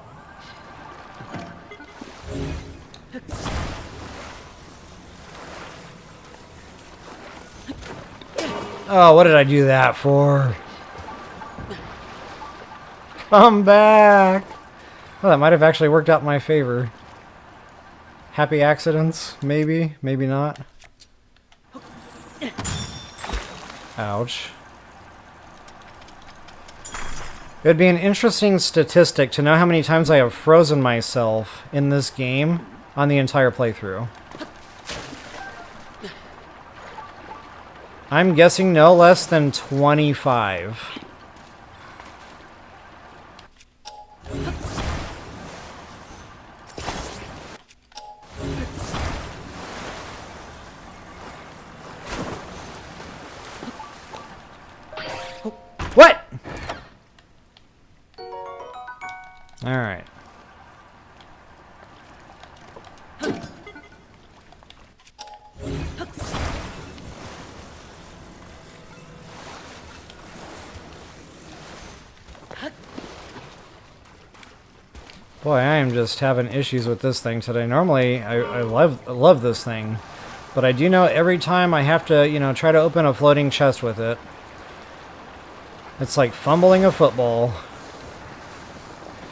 Oh, what did I do that for? Come back! Well, that might have actually worked out in my favor. Happy accidents? Maybe, maybe not. Ouch. It would be an interesting statistic to know how many times I have frozen myself in this game on the entire playthrough. I'm guessing no less than 25. What? All right. Boy, I am just having issues with this thing today. Normally, I love this thing, but I do know every time I have to, you know, try to open a floating chest with it, it's like fumbling a football.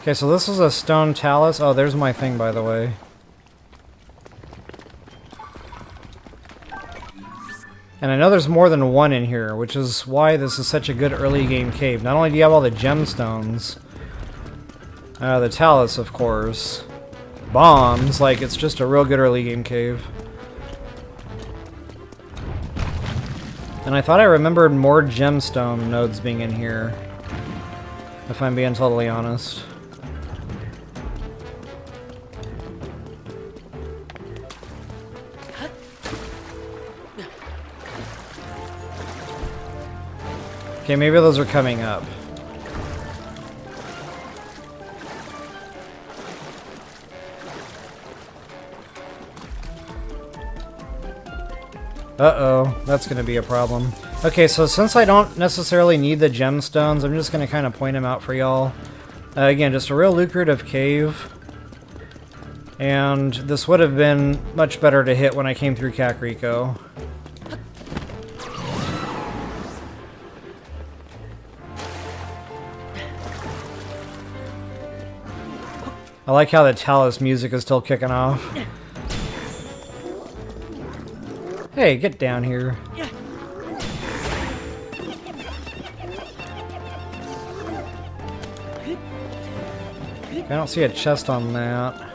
Okay, so this is a stone talus. Oh, there's my thing, by the way. And I know there's more than one in here, which is why this is such a good early game cave. Not only do you have all the gemstones, the talus, of course, bombs, like it's just a real good early game cave. And I thought I remembered more gemstone nodes being in here, if I'm being totally honest. Okay, maybe those are coming up. Uh-oh, that's going to be a problem. Okay, so since I don't necessarily need the gemstones, I'm just going to kind of point them out for y'all. Again, just a real lucrative cave. And this would have been much better to hit when I came through Kakariko. I like how the talus music is still kicking off. Hey, get down here. I don't see a chest on that.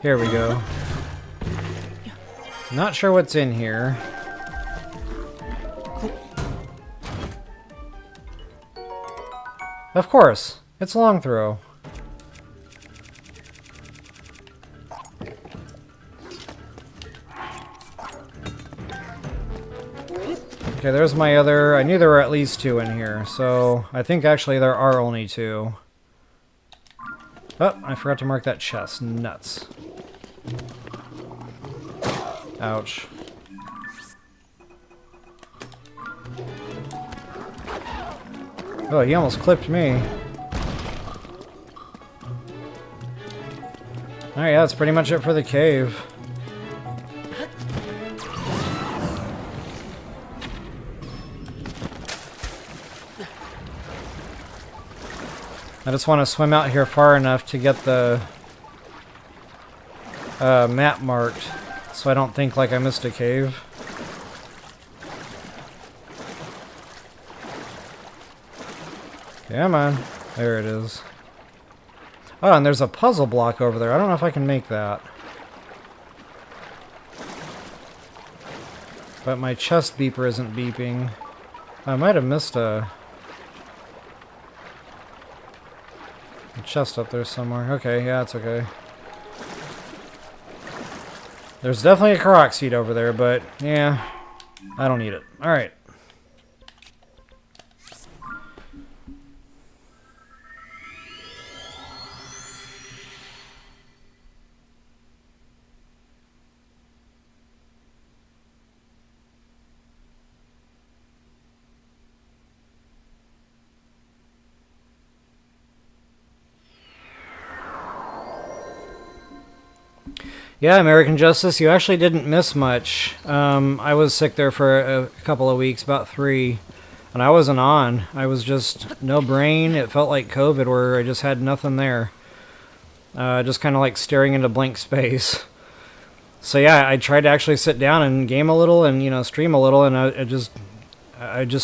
Here we go. Not sure what's in here. Of course, it's long throw. Okay, there's my other... I knew there were at least two in here, so I think actually there are only two. Oh, I forgot to mark that chest. Nuts. Ouch. Oh, he almost clipped me. Alright, yeah, that's pretty much it for the cave. I just want to swim out here far enough to get the map marked, so I don't think like I missed a cave. Come on. There it is. Oh, and there's a puzzle block over there. I don't know if I can make that. But my chest beeper isn't beeping. I might have missed a chest up there somewhere. Okay, yeah, it's okay. There's definitely a Korok seed over there, but yeah, I don't need it. Alright. Yeah, American Justice, you actually didn't miss much. I was sick there for a couple of weeks, about 3, and I wasn't on. I was just no brain. It felt like COVID where I just had nothing there. Just kind of like staring into blank space. So yeah, I tried to actually sit down and game a little and, you know, stream a little, and I just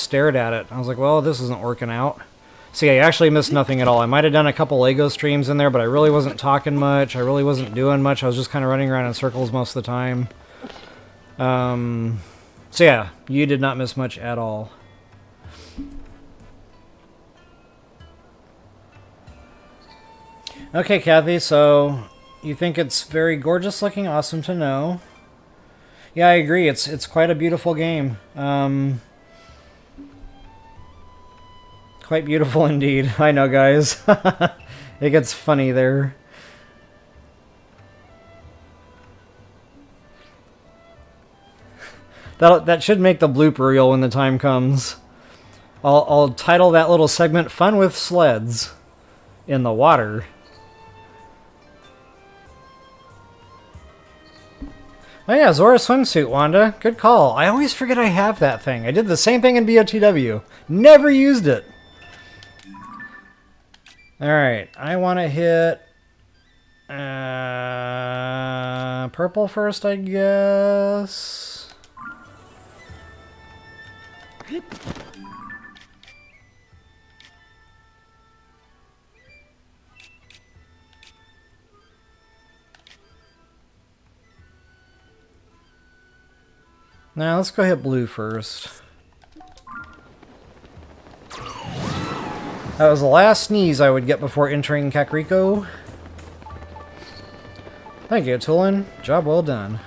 stared at it. I was like, well, this isn't working out. So yeah, you actually missed nothing at all. I might have done a couple LEGO streams in there, but I really wasn't talking much. I really wasn't doing much. I was just kind of running around in circles most of the time. So yeah, you did not miss much at all. Okay, Kathy, so you think it's very gorgeous looking? Awesome to know. Yeah, I agree. It's quite a beautiful game. Quite beautiful indeed. I know, guys. It gets funny there. That should make the blooper reel when the time comes. I'll title that little segment "Fun with Sleds in the Water." Oh yeah, Zora swimsuit, Wanda. Good call. I always forget I have that thing. I did the same thing in BOTW. Never used it. Alright, I want to hit purple first, I guess. Now let's go hit blue first. That was the last sneeze I would get before entering Kakariko. Thank you, Tulin. Job well done.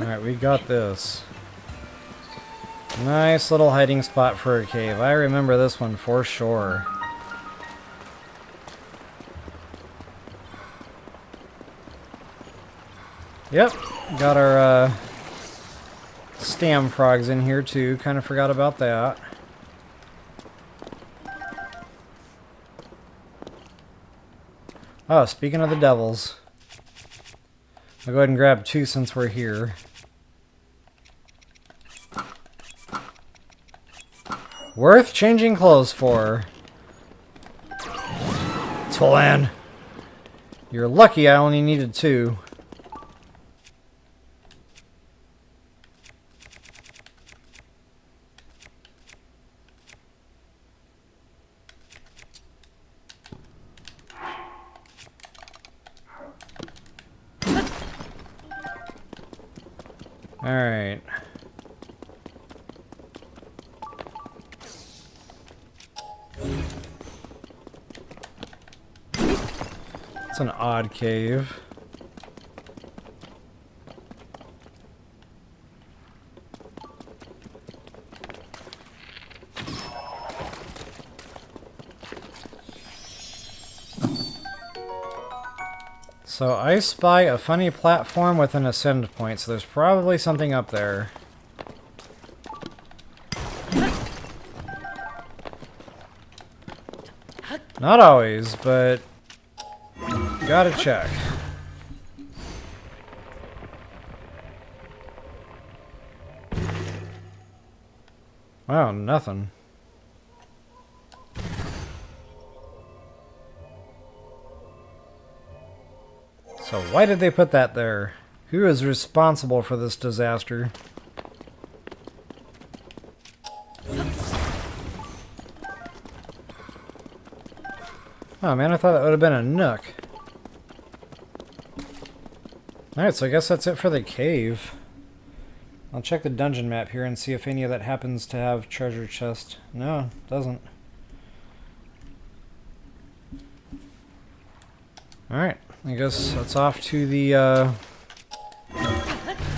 Alright, we got this. Nice little hiding spot for a cave. I remember this one for sure. Yep, got our stam frogs in here too. Kind of forgot about that. Oh, speaking of the devils, I'll go ahead and grab 2 since we're here. Worth changing clothes for. Tolan. You're lucky I only needed 2. Alright. It's an odd cave. So I spy a funny platform with an ascend point, so there's probably something up there. Not always, but gotta check. Wow, nothing. So why did they put that there? Who is responsible for this disaster? Oh man, I thought that would have been a nook. Alright, so I guess that's it for the cave. I'll check the dungeon map here and see if any of that happens to have treasure chest. No, it doesn't. Alright, I guess that's off to the,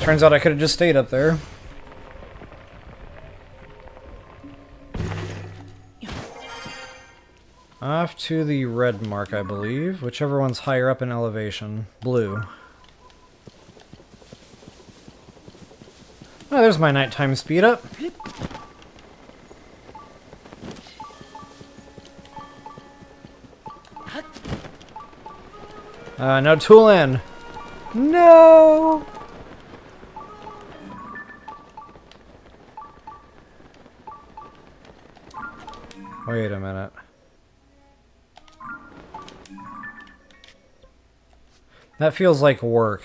Turns out I could have just stayed up there. Off to the red mark, I believe. Whichever one's higher up in elevation. Blue. Oh, there's my nighttime speed up. No tool in. No! Wait a minute. That feels like work.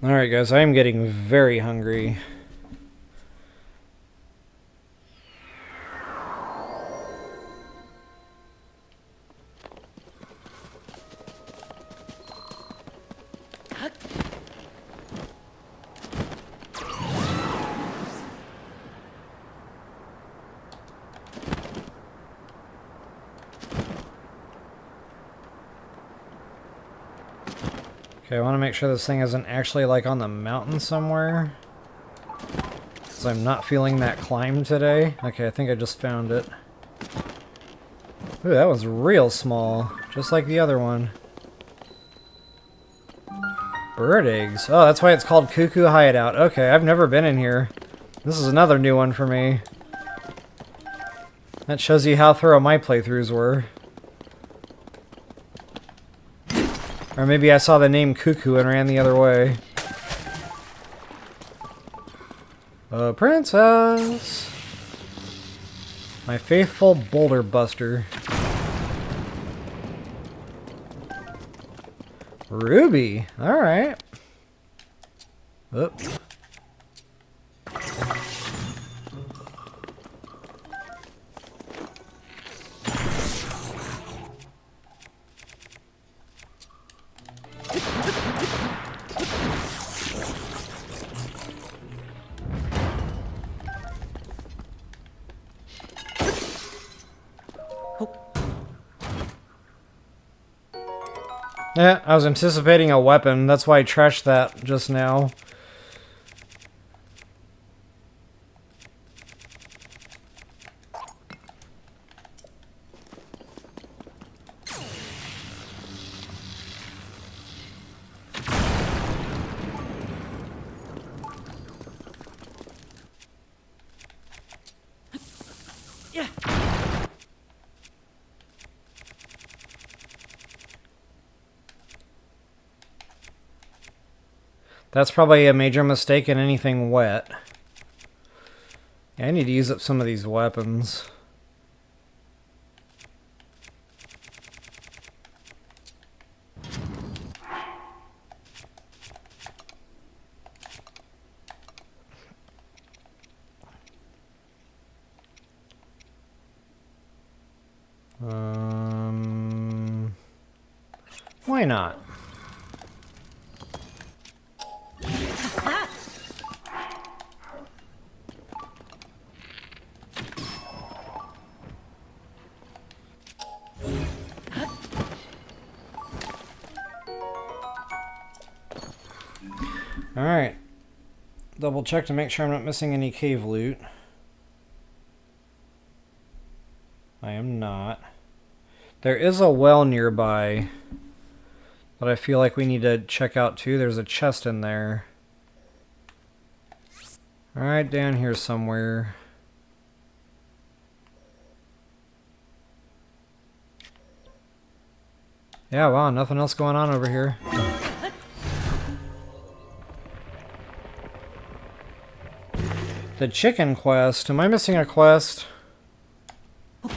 Alright guys, I am getting very hungry. Okay, I want to make sure this thing isn't actually like on the mountain somewhere. Because I'm not feeling that climb today. Okay, I think I just found it. Ooh, that was real small. Just like the other one. Bird eggs. Oh, that's why it's called Cucco Hideaway. Okay, I've never been in here. This is another new one for me. That shows you how thorough my playthroughs were. Or maybe I saw the name Cuckoo and ran the other way. A princess! My faithful boulder buster. Ruby! Alright. Oop. Yeah, I was anticipating a weapon. That's why I trashed that just now. That's probably a major mistake in anything wet. Yeah, I need to use up some of these weapons. Why not? Alright. Double check to make sure I'm not missing any cave loot. I am not. There is a well nearby that I feel like we need to check out too. There's a chest in there. Alright, down here somewhere. Yeah, wow, nothing else going on over here. The chicken quest. Am I missing a quest? That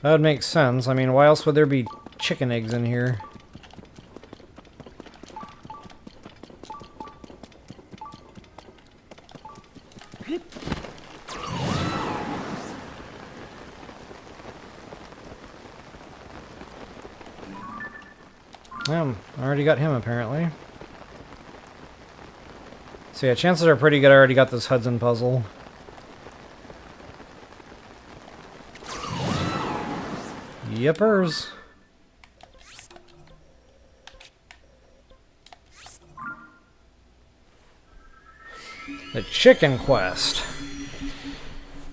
would make sense. I mean, why else would there be chicken eggs in here? I already got him, apparently. So yeah, chances are pretty good I already got this Hudson Puzzle. Yippers. The chicken quest.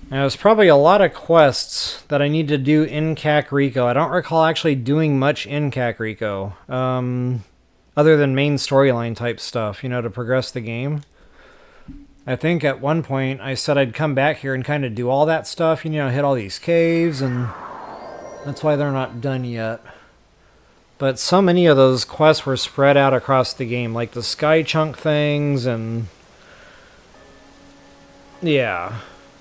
Now, there's probably a lot of quests that I need to do in Kakariko. I don't recall actually doing much in Kakariko. Other than main storyline type stuff, you know, to progress the game. I think at one point I said I'd come back here and kind of do all that stuff, you know, hit all these caves, and that's why they're not done yet. But so many of those quests were spread out across the game, like the sky chunk things, and yeah.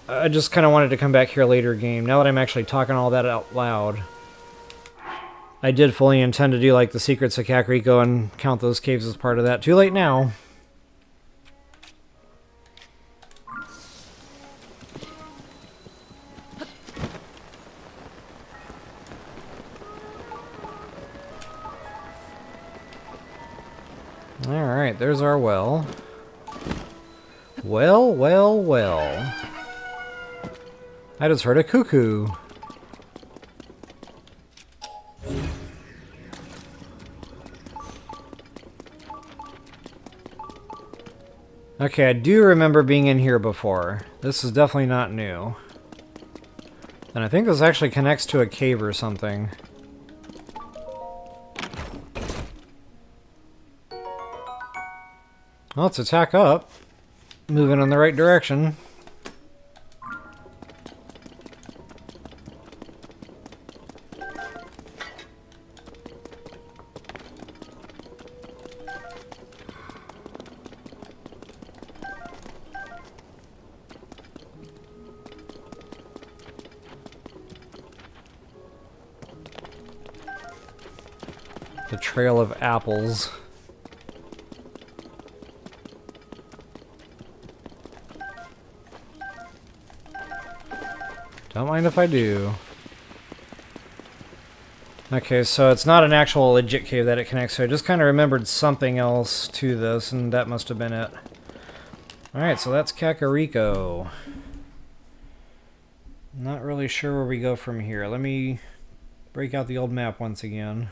I just kind of wanted to come back here later game, now that I'm actually talking all that out loud. I did fully intend to do like the Secrets of Kakariko and count those caves as part of that. Too late now. Alright, there's our well. Well, well, well. I just heard a cuckoo. Okay, I do remember being in here before. This is definitely not new. And I think this actually connects to a cave or something. Well, let's attack up. Moving in the right direction. The trail of apples. Don't mind if I do. Okay, so it's not an actual legit cave that it connects to. I just kind of remembered something else to this, and that must have been it. Alright, so that's Kakariko. Not really sure where we go from here. Let me break out the old map once again.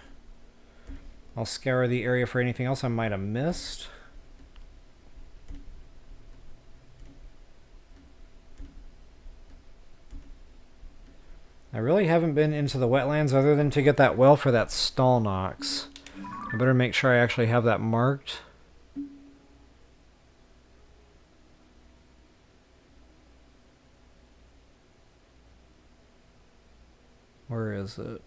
I'll scour the area for anything else I might have missed. I really haven't been into the wetlands other than to get that well for that Stallnox. I better make sure I actually have that marked. Where is it?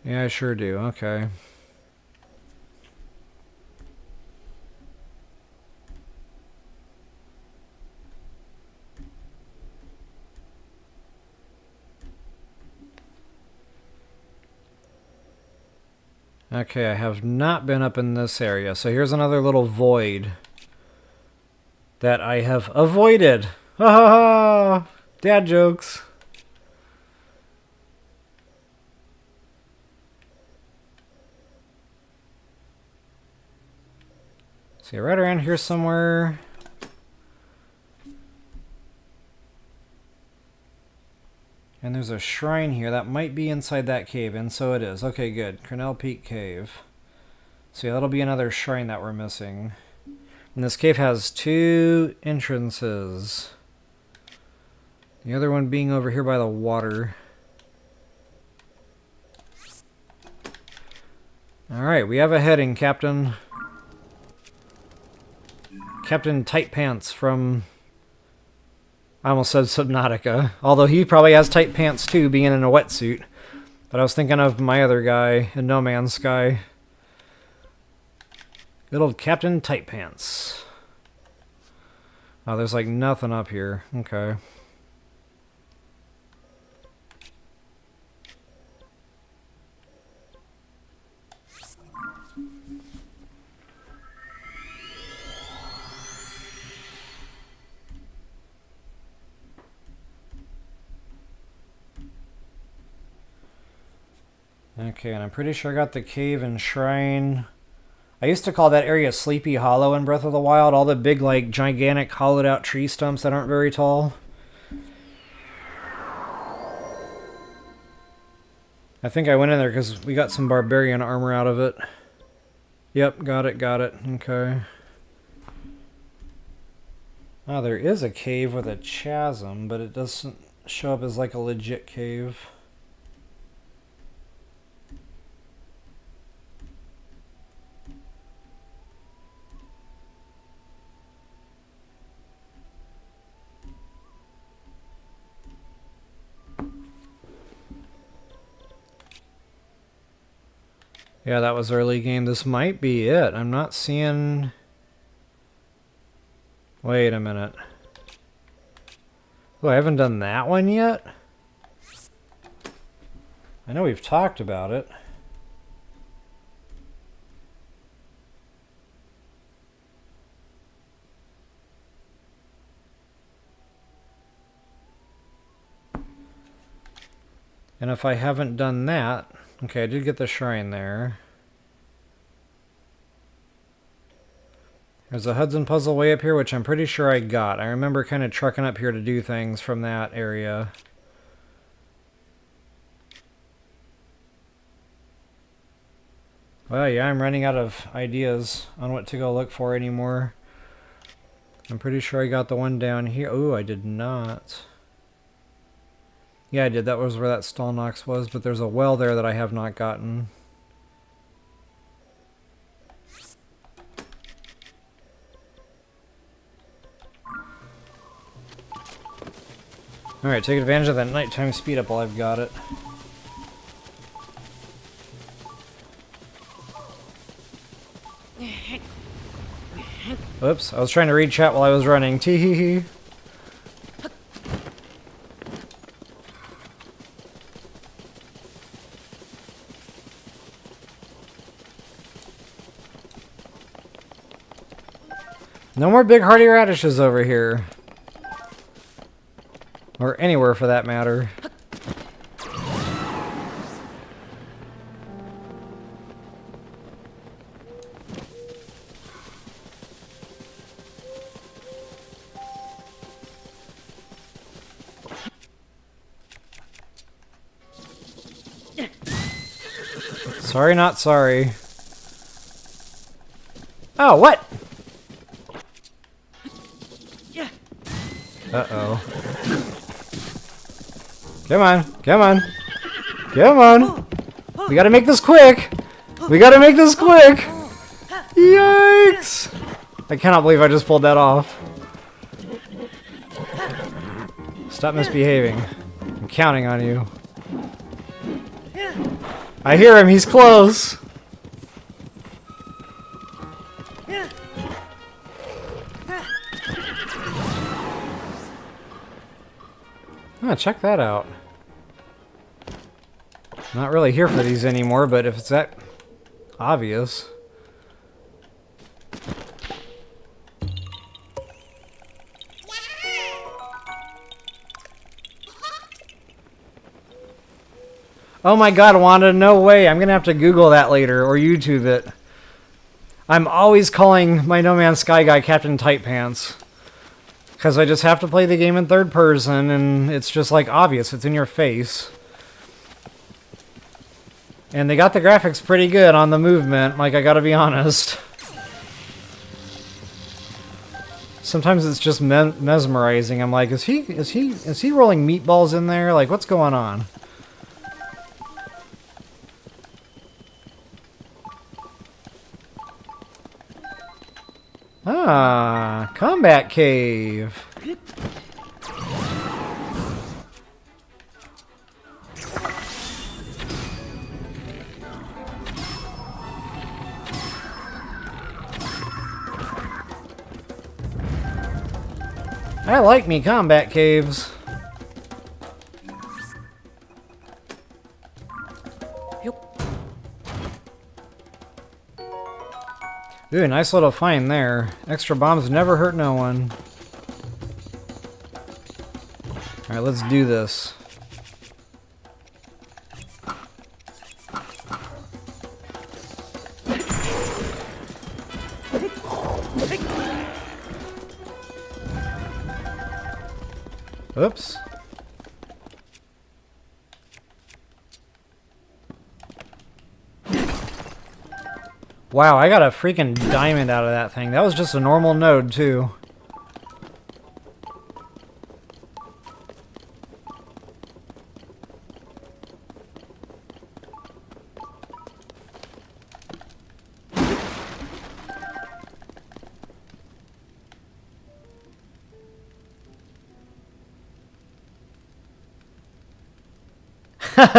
Yeah, I sure do. Okay. Okay, I have not been up in this area. So here's another little void that I have avoided. Ha ha ha! Dad jokes. See, right around here somewhere. And there's a shrine here that might be inside that cave, and so it is. Okay, good. Crenel Peak Cave. So yeah, that'll be another shrine that we're missing. And this cave has two entrances. The other one being over here by the water. Alright, we have a heading, Captain. Captain Tight Pants from... I almost said Subnautica. Although he probably has tight pants too, being in a wetsuit. But I was thinking of my other guy in No Man's Sky. Good old Captain Tight Pants. Oh, there's like nothing up here. Okay. Okay, and I'm pretty sure I got the cave and shrine. I used to call that area Sleepy Hollow in Breath of the Wild. All the big, like, gigantic hollowed out tree stumps that aren't very tall. I think I went in there because we got some barbarian armor out of it. Yep, got it, got it. Okay. Oh, there is a cave with a chasm, but it doesn't show up as like a legit cave. Yeah, that was early game. This might be it. I'm not seeing... Wait a minute. Oh, I haven't done that one yet? I know we've talked about it. And if I haven't done that... Okay, I did get the shrine there. There's a Hudson Puzzle way up here, which I'm pretty sure I got. I remember kind of trucking up here to do things from that area. Well, yeah, I'm running out of ideas on what to go look for anymore. I'm pretty sure I got the one down here. Oh, I did not. Yeah, I did. That was where that Stallnox was, but there's a well there that I have not gotten. Alright, take advantage of that nighttime speed up while I've got it. Oops, I was trying to read chat while I was running. Tee-hee-hee. No more big hardy radishes over here. Or anywhere for that matter. Sorry, not sorry. Oh, what? Uh-oh. Come on, come on. Come on. We gotta make this quick. We gotta make this quick. Yikes. I cannot believe I just pulled that off. Stop misbehaving. I'm counting on you. I hear him, he's close. Oh, check that out. Not really here for these anymore, but if it's that obvious. Oh my god, Wanda, no way. I'm gonna have to Google that later, or YouTube it. I'm always calling my No Man's Sky guy Captain Tight Pants. Because I just have to play the game in third person, and it's just like obvious, it's in your face. And they got the graphics pretty good on the movement, like I gotta be honest. Sometimes it's just mesmerizing. I'm like, is he rolling meatballs in there? Like, what's going on? Ah, combat cave. I like me combat caves. Ooh, nice little find there. Extra bombs never hurt no one. Alright, let's do this. Oops. Wow, I got a freaking diamond out of that thing. That was just a normal node, too.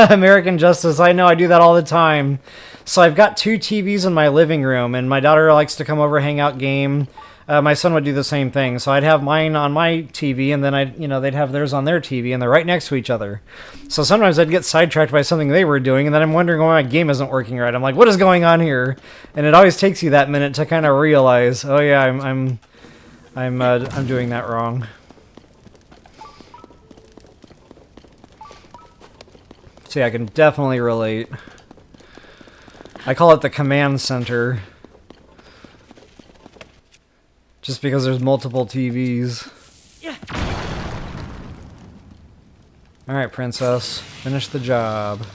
American Justice, I know, I do that all the time. So I've got 2 TVs in my living room, and my daughter likes to come over, hang out, game. My son would do the same thing. So I'd have mine on my TV, and then they'd have theirs on their TV, and they're right next to each other. So sometimes I'd get sidetracked by something they were doing, and then I'm wondering why my game isn't working right. I'm like, what is going on here? And it always takes you that minute to kind of realize, oh yeah, I'm doing that wrong. See, I can definitely relate. I call it the command center. Just because there's multiple TVs. Yeah. Alright, princess. Finish the job.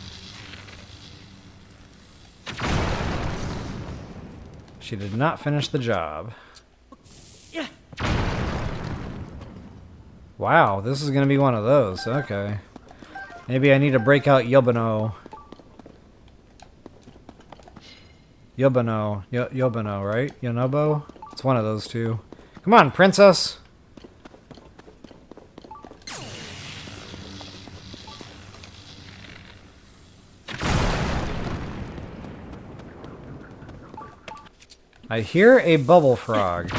She did not finish the job. Yeah. Wow, this is going to be one of those. Okay. Maybe I need to break out Yobano. Yobano, right? Yonobo? It's one of those two. Come on, princess! I hear a bubble frog.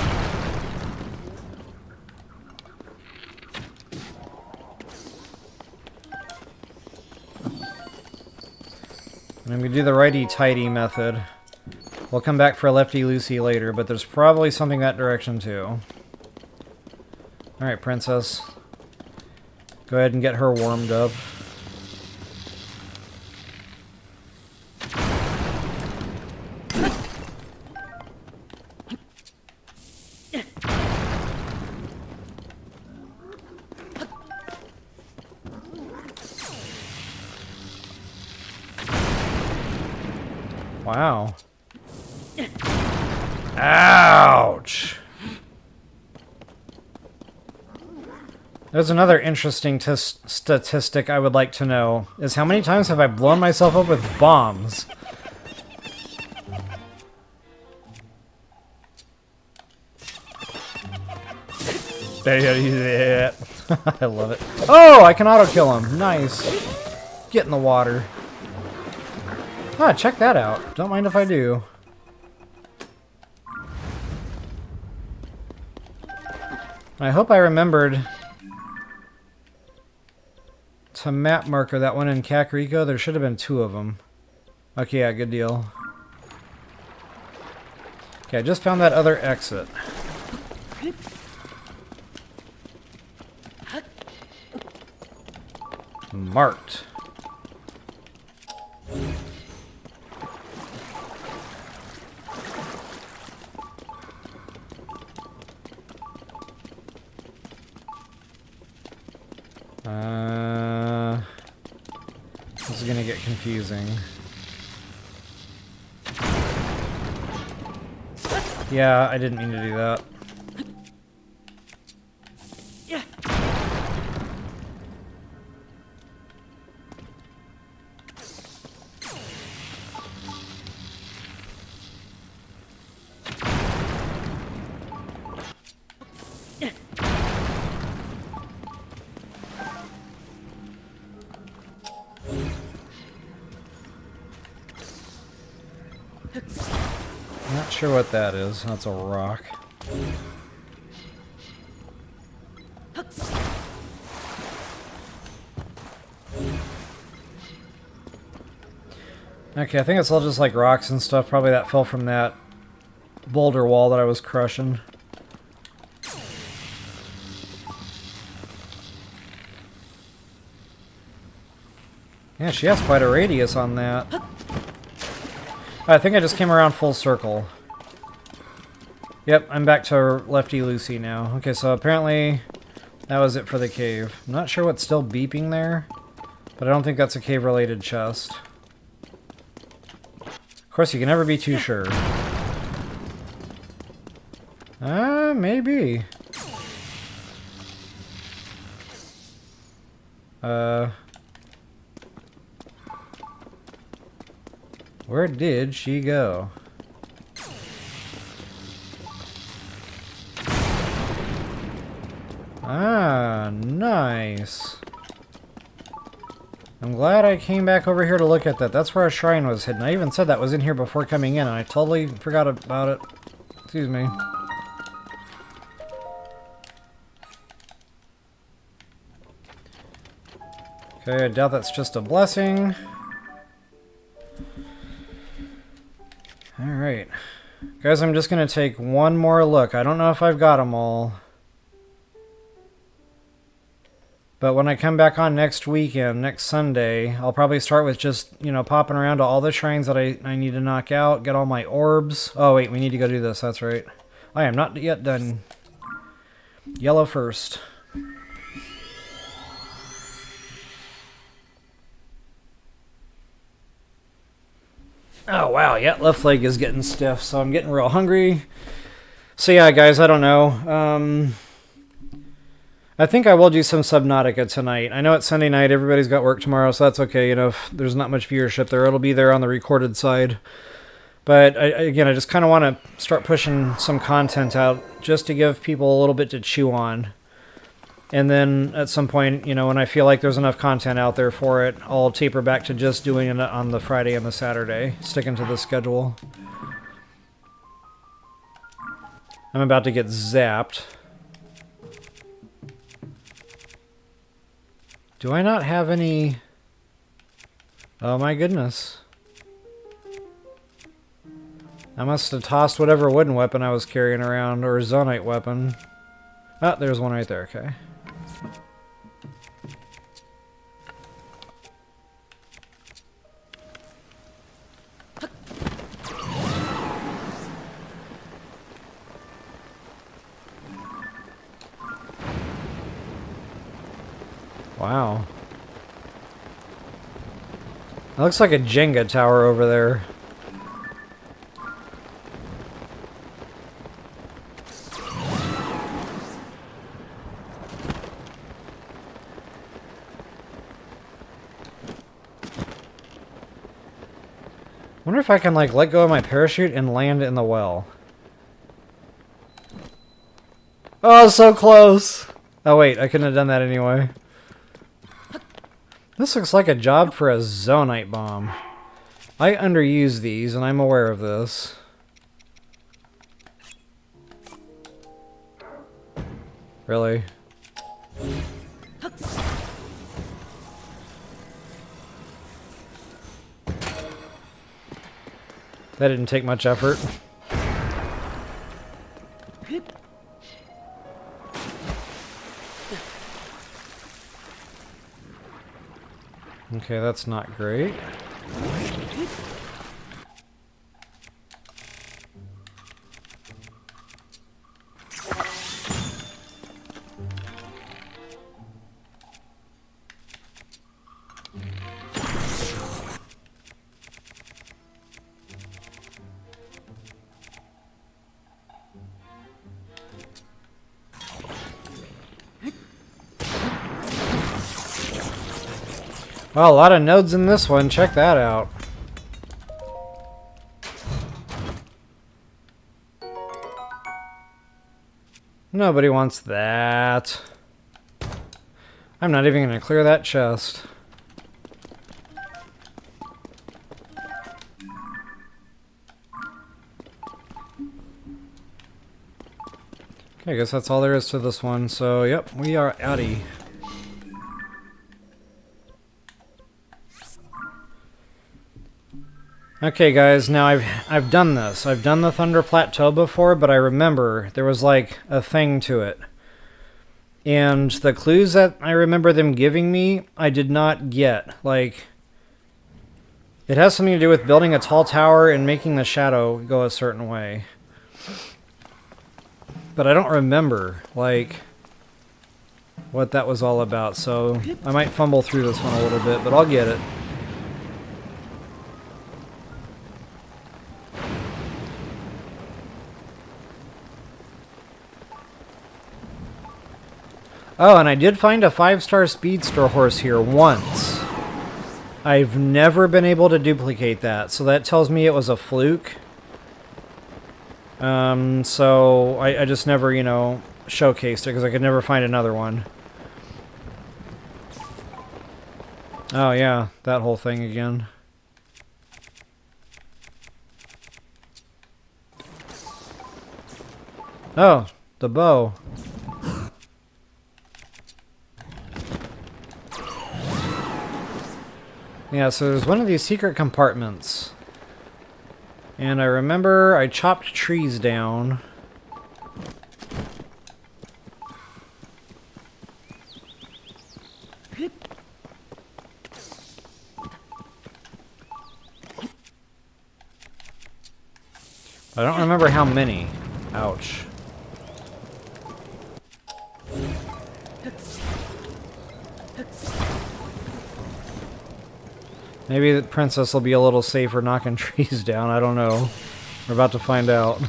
I'm going to do the righty-tighty method. We'll come back for a lefty-loosey later, but there's probably something that direction too. Alright, princess. Go ahead and get her warmed up. Wow. Ouch! There's another interesting statistic I would like to know, is how many times have I blown myself up with bombs? I love it. Oh, I can auto-kill him. Nice. Get in the water. Ah, check that out. Don't mind if I do. I hope I remembered to map marker that one in Kakariko. There should have been 2 of them. Okay, yeah, good deal. Okay, I just found that other exit. Marked. This is gonna get confusing. Yeah, I didn't mean to do that. Not sure what that is. That's a rock. Okay, I think it's all just like rocks and stuff. Probably that fell from that boulder wall that I was crushing. Yeah, she has quite a radius on that. I think I just came around full circle. Yep, I'm back to Lefty Lucy now. Okay, so apparently that was it for the cave. I'm not sure what's still beeping there, but I don't think that's a cave-related chest. Of course, you can never be too sure. Maybe. Where did she go? Ah, nice. I'm glad I came back over here to look at that. That's where our shrine was hidden. I even said that was in here before coming in, and I totally forgot about it. Excuse me. Okay, I doubt that's just a blessing. Alright. Guys, I'm just going to take one more look. I don't know if I've got them all. But when I come back on next weekend, next Sunday, I'll probably start with just, you know, popping around to all the shrines that I need to knock out, get all my orbs. Oh, wait, we need to go do this. That's right. I am not yet done. Yellow first. Oh, wow. Yeah, left leg is getting stiff, so I'm getting real hungry. So, yeah, guys, I don't know. I think I will do some Subnautica tonight. I know it's Sunday night. Everybody's got work tomorrow, so that's okay. You know, if there's not much viewership there, it'll be there on the recorded side. But, again, I just kind of want to start pushing some content out just to give people a little bit to chew on. And then at some point, you know, when I feel like there's enough content out there for it, I'll taper back to just doing it on the Friday and the Saturday, sticking to the schedule. I'm about to get zapped. Do I not have any... Oh my goodness. I must have tossed whatever wooden weapon I was carrying around, or zonite weapon. Ah, there's one right there, okay. Wow. It looks like a Jenga tower over there. Wonder if I can, like, let go of my parachute and land in the well. Oh, so close! Oh, wait, I couldn't have done that anyway. This looks like a job for a zonite bomb. I underuse these, and I'm aware of this. Really? That didn't take much effort. Okay, that's not great. Well, a lot of nodes in this one. Check that out. Nobody wants that. I'm not even going to clear that chest. Okay, I guess that's all there is to this one. So, yep, we are outie. Okay, guys, now I've done this. I've done the Thundra Plateau before, but I remember there was like a thing to it. And the clues that I remember them giving me, I did not get. Like, it has something to do with building a tall tower and making the shadow go a certain way. But I don't remember, like, what that was all about, so I might fumble through this one a little bit, but I'll get it. Oh, and I did find a 5-star speedster horse here once. I've never been able to duplicate that, so that tells me it was a fluke. So I just never, you know, showcased it because I could never find another one. Oh yeah, that whole thing again. Oh, the bow. Yeah, so there's one of these secret compartments. And I remember I chopped trees down. I don't remember how many. Ouch. Maybe the princess will be a little safer knocking trees down. I don't know. We're about to find out.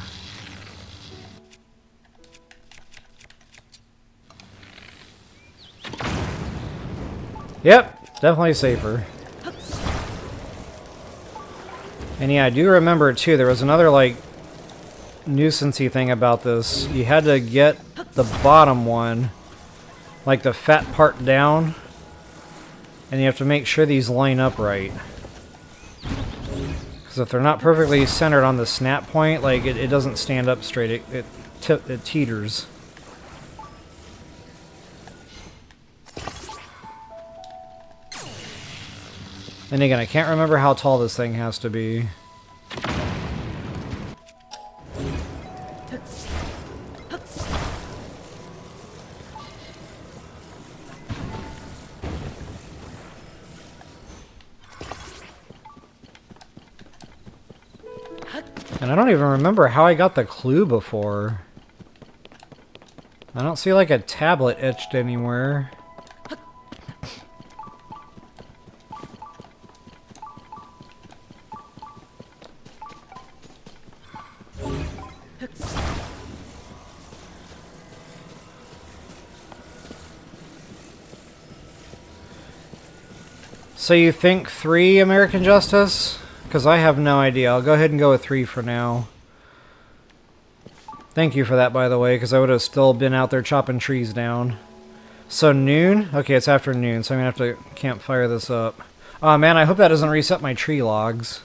Yep, definitely safer. And yeah, I do remember too, there was another like nuisancey thing about this. You had to get the bottom one, like the fat part down. And you have to make sure these line up right. Because if they're not perfectly centered on the snap point, like it doesn't stand up straight. It teeters. And again, I can't remember how tall this thing has to be. And I don't even remember how I got the clue before. I don't see like a tablet etched anywhere. So you think 3 American Justice? Because I have no idea. I'll go ahead and go with 3 for now. Thank you for that, by the way, because I would have still been out there chopping trees down. So noon? Okay, it's afternoon, so I'm going to have to campfire this up. Oh man, I hope that doesn't reset my tree logs.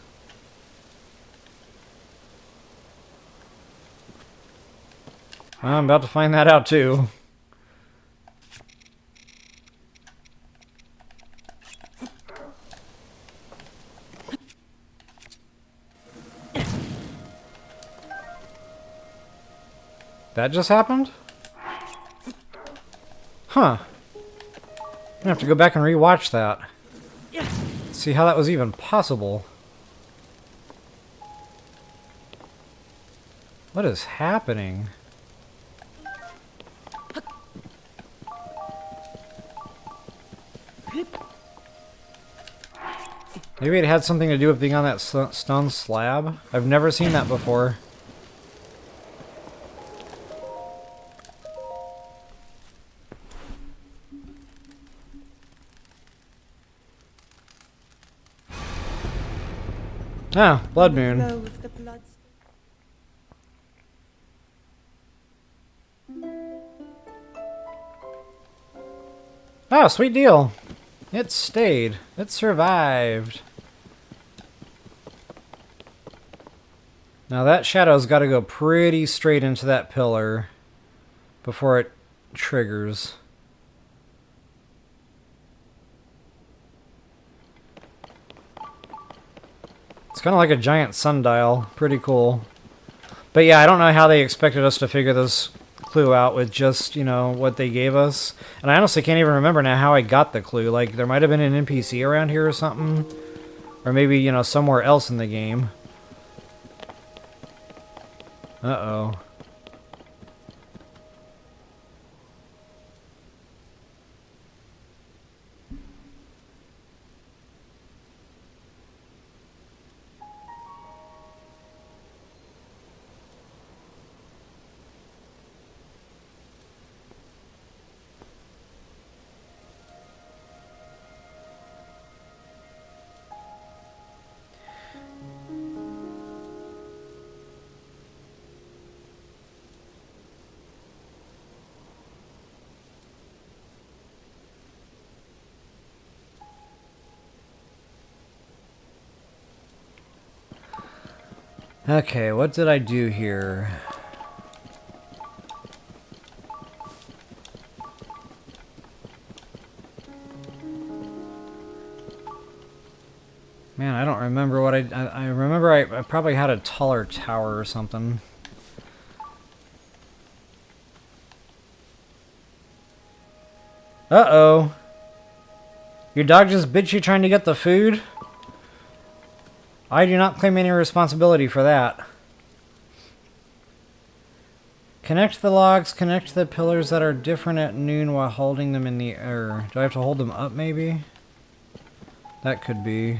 Well, I'm about to find that out too. That just happened? Huh. I'm gonna have to go back and rewatch that. See how that was even possible. What is happening? Maybe it had something to do with being on that stone slab? I've never seen that before. Ah, Blood Moon. Oh, sweet deal. It stayed. It survived. Now that shadow's got to go pretty straight into that pillar before it triggers. It's kind of like a giant sundial. Pretty cool. But yeah, I don't know how they expected us to figure this clue out with just, you know, what they gave us. And I honestly can't even remember now how I got the clue. Like, there might have been an NPC around here or something. Or maybe, you know, somewhere else in the game. Uh-oh. Okay, what did I do here? Man, I don't remember what I remember I probably had a taller tower or something. Uh-oh. Your dog just bit you trying to get the food? I do not claim any responsibility for that. Connect the logs, connect the pillars that are different at noon while holding them in the air. Do I have to hold them up, maybe? That could be.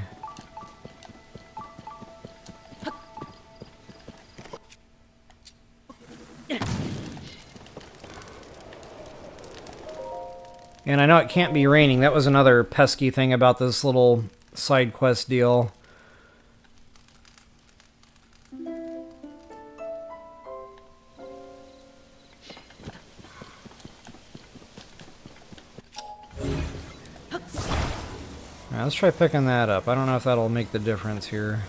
And I know it can't be raining. That was another pesky thing about this little side quest deal. Alright, let's try picking that up. I don't know if that'll make the difference here.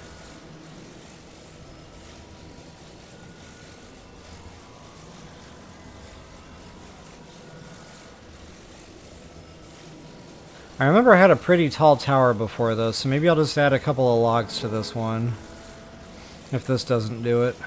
I remember I had a pretty tall tower before this, so maybe I'll just add a couple of logs to this one. If this doesn't do it.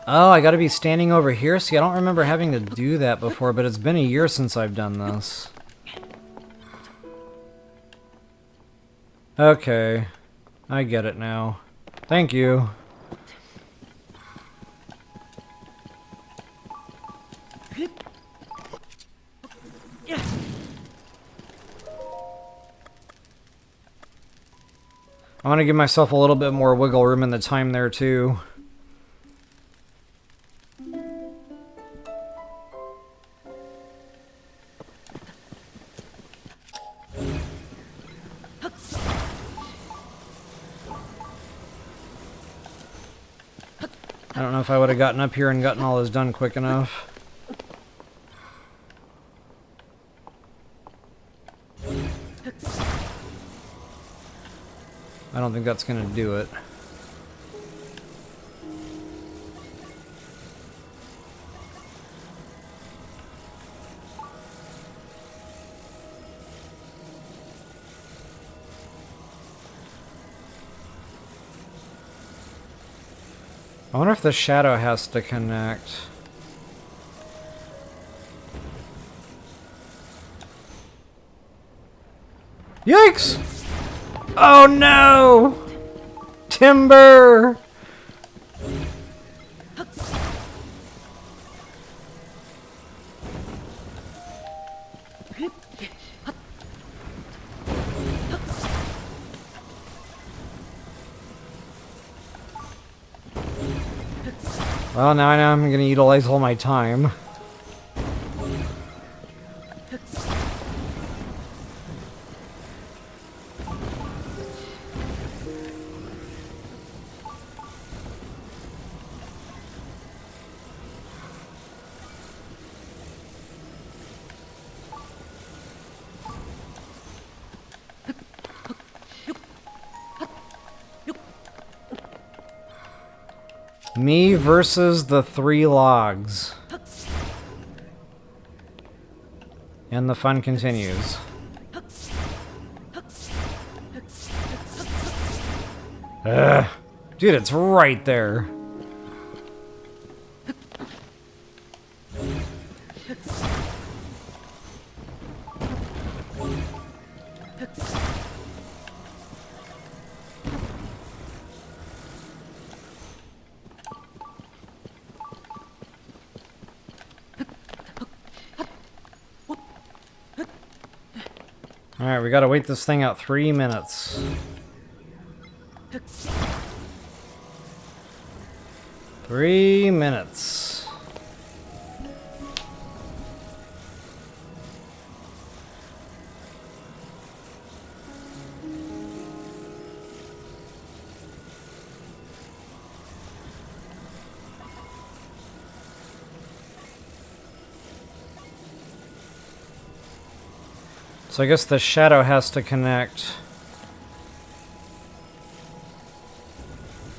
Oh, I gotta be standing over here? See, I don't remember having to do that before, but it's been a year since I've done this. Okay. I get it now. Thank you. I want to give myself a little bit more wiggle room in the time there, too. I don't know if I would have gotten up here and gotten all this done quick enough. I don't think that's going to do it. I wonder if the shadow has to connect. Yikes! Oh no! Timber! Well, now I know I'm going to utilize all my time. Me versus the 3 logs. And the fun continues. Ugh. Dude, it's right there. Alright, we gotta wait this thing out 3 minutes. 3 minutes. So I guess the shadow has to connect.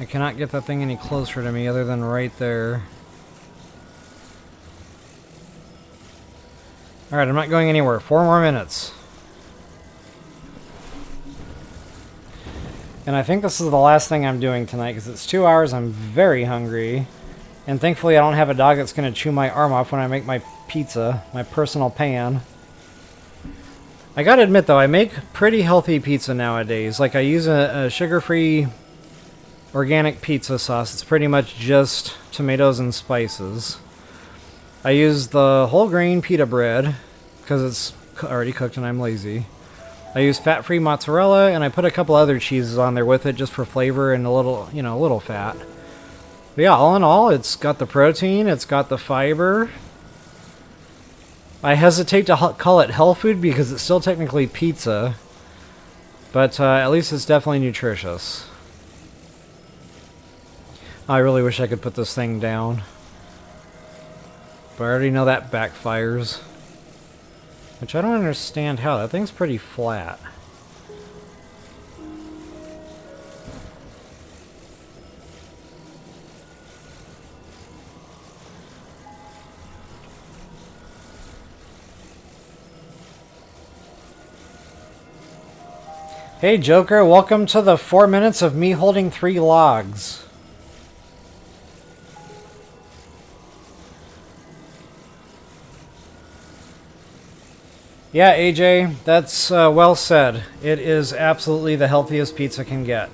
I cannot get that thing any closer to me other than right there. Alright, I'm not going anywhere. 4 more minutes. And I think this is the last thing I'm doing tonight because it's 2 hours. I'm very hungry. And thankfully I don't have a dog that's going to chew my arm off when I make my pizza, my personal pan. I gotta admit though, I make pretty healthy pizza nowadays. Like I use a sugar-free organic pizza sauce. It's pretty much just tomatoes and spices. I use the whole grain pita bread because it's already cooked and I'm lazy. I use fat-free mozzarella and I put a couple other cheeses on there with it just for flavor and a little, you know, a little fat. But yeah, all in all, it's got the protein, it's got the fiber. I hesitate to call it health food because it's still technically pizza, but at least it's definitely nutritious. I really wish I could put this thing down, but I already know that backfires, which I don't understand how. That thing's pretty flat. Hey Joker, welcome to the 4 minutes of me holding 3 logs. Yeah, AJ, that's well said. It is absolutely the healthiest pizza can get.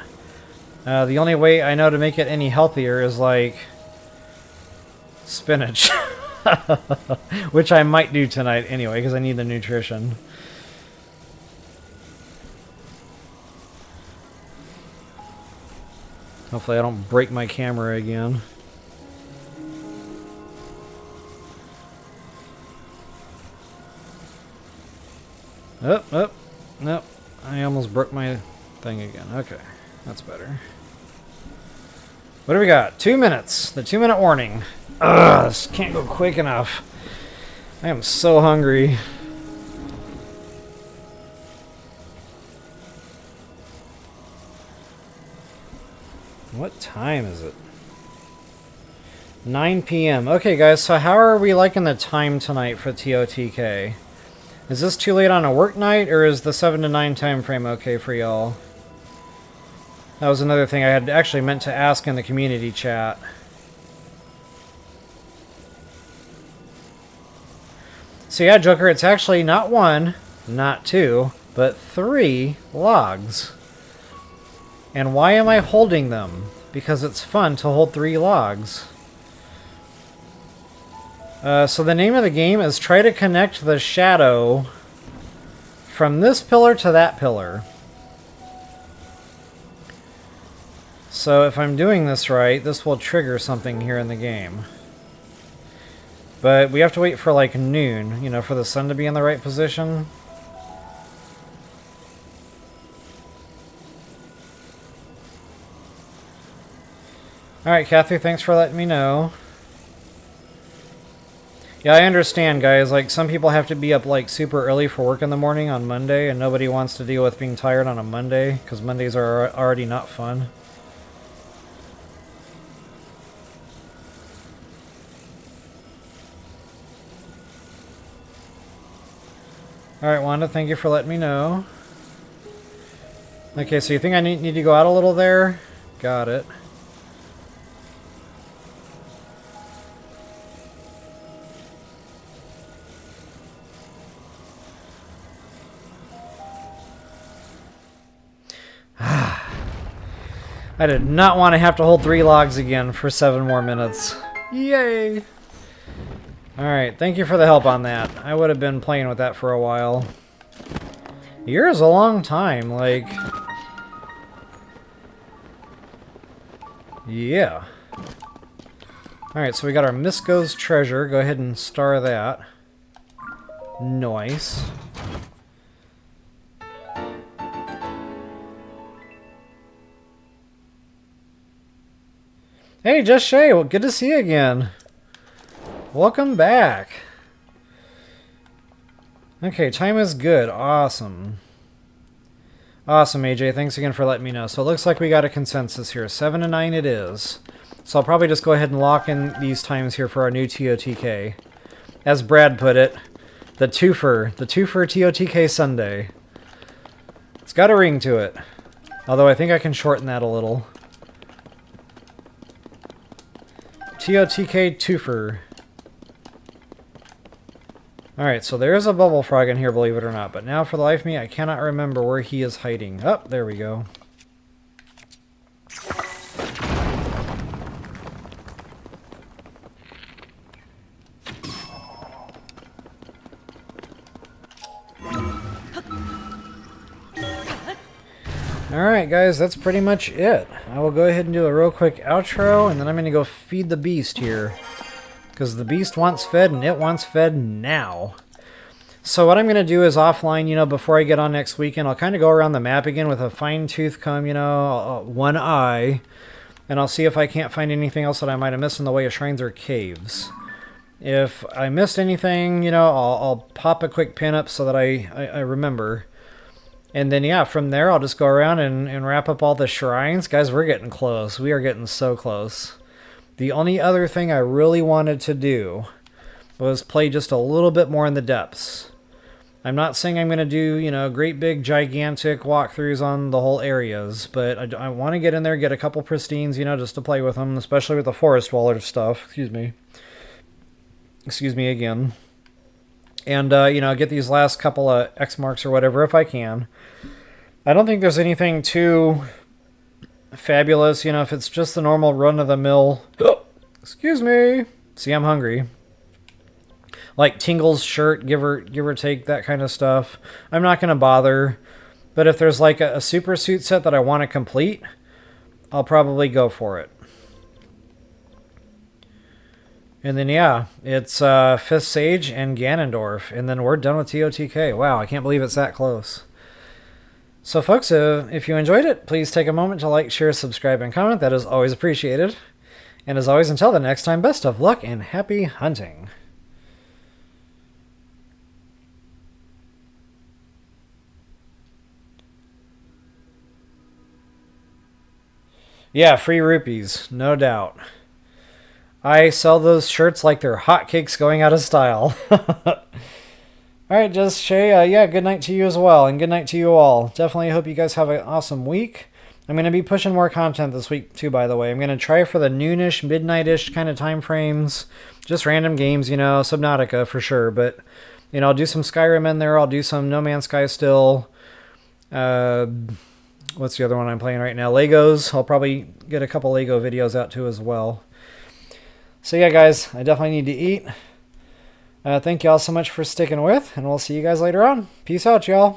The only way I know to make it any healthier is like spinach. Which I might do tonight anyway, because I need the nutrition. Hopefully I don't break my camera again. Oh, nope. I almost broke my thing again. Okay, that's better. What do we got? 2 minutes. The 2-minute warning. Ugh, this can't go quick enough. I am so hungry. What time is it? 9 p.m. Okay, guys, so how are we liking the time tonight for TOTK? Is this too late on a work night, or is the 7 to 9 time frame okay for y'all? That was another thing I had actually meant to ask in the community chat. So yeah, Joker, it's actually not 1, not 2, but 3 logs. And why am I holding them? Because it's fun to hold 3 logs. So the name of the game is try to connect the shadow from this pillar to that pillar. So if I'm doing this right, this will trigger something here in the game. But we have to wait for like noon, you know, for the sun to be in the right position. Alright, Kathy, thanks for letting me know. Yeah, I understand, guys. Like, some people have to be up, like, super early for work in the morning on Monday, and nobody wants to deal with being tired on a Monday, because Mondays are already not fun. Alright, Wanda, thank you for letting me know. Okay, so you think I need to go out a little there? Got it. I did not want to have to hold 3 logs again for 7 more minutes. Yay! Alright, thank you for the help on that. I would have been playing with that for a while. A year is a long time, like... Yeah. Alright, so we got our Misko's treasure. Go ahead and star that. Nice. Hey, Just Shay, well, good to see you again. Welcome back. Okay, time is good. Awesome. Awesome, AJ. Thanks again for letting me know. So it looks like we got a consensus here. 7 to 9 it is. So I'll probably just go ahead and lock in these times here for our new TOTK. As Brad put it, the twofer. The twofer TOTK Sunday. It's got a ring to it. Although I think I can shorten that a little. TOTK twofer. Alright, so there is a bubble frog in here, believe it or not. But now, for the life of me, I cannot remember where he is hiding. Oh, there we go. Alright, guys, that's pretty much it. I will go ahead and do a real quick outro, and then I'm going to go feed the beast here. Because the beast wants fed, and it wants fed now. So what I'm going to do is offline, you know, before I get on next weekend, I'll kind of go around the map again with a fine-tooth comb, you know, one eye. And I'll see if I can't find anything else that I might have missed in the way of shrines or caves. If I missed anything, you know, I'll pop a quick pin up so that I remember. And then, yeah, from there, I'll just go around and wrap up all the shrines. Guys, we're getting close. We are getting so close. The only other thing I really wanted to do was play just a little bit more in the depths. I'm not saying I'm going to do, you know, great big gigantic walkthroughs on the whole areas, but I want to get in there, get a couple pristines, you know, just to play with them, especially with the forest waller stuff. Excuse me. Excuse me again. And, you know, get these last couple of X marks or whatever if I can. I don't think there's anything too fabulous, you know, if it's just the normal run-of-the-mill... Excuse me. See, I'm hungry. Like Tingle's shirt, give or take, that kind of stuff. I'm not going to bother. But if there's like a super suit set that I want to complete, I'll probably go for it. And then, yeah, it's Fifth Sage and Ganondorf. And then we're done with TOTK. Wow, I can't believe it's that close. So, folks, if you enjoyed it, please take a moment to like, share, subscribe, and comment. That is always appreciated. And as always, until the next time, best of luck and happy hunting. Yeah, free rupees, no doubt. I sell those shirts like they're hotcakes going out of style. Alright, Just Shay, yeah, good night to you as well, and good night to you all. Definitely hope you guys have an awesome week. I'm going to be pushing more content this week, too, by the way. I'm going to try for the noonish, midnight-ish kind of time frames. Just random games, you know, Subnautica for sure. But, you know, I'll do some Skyrim in there. I'll do some No Man's Sky still. What's the other one I'm playing right now? Legos. I'll probably get a couple Lego videos out, too, as well. So, yeah, guys, I definitely need to eat. Thank you all so much for sticking with, and we'll see you guys later on. Peace out, y'all.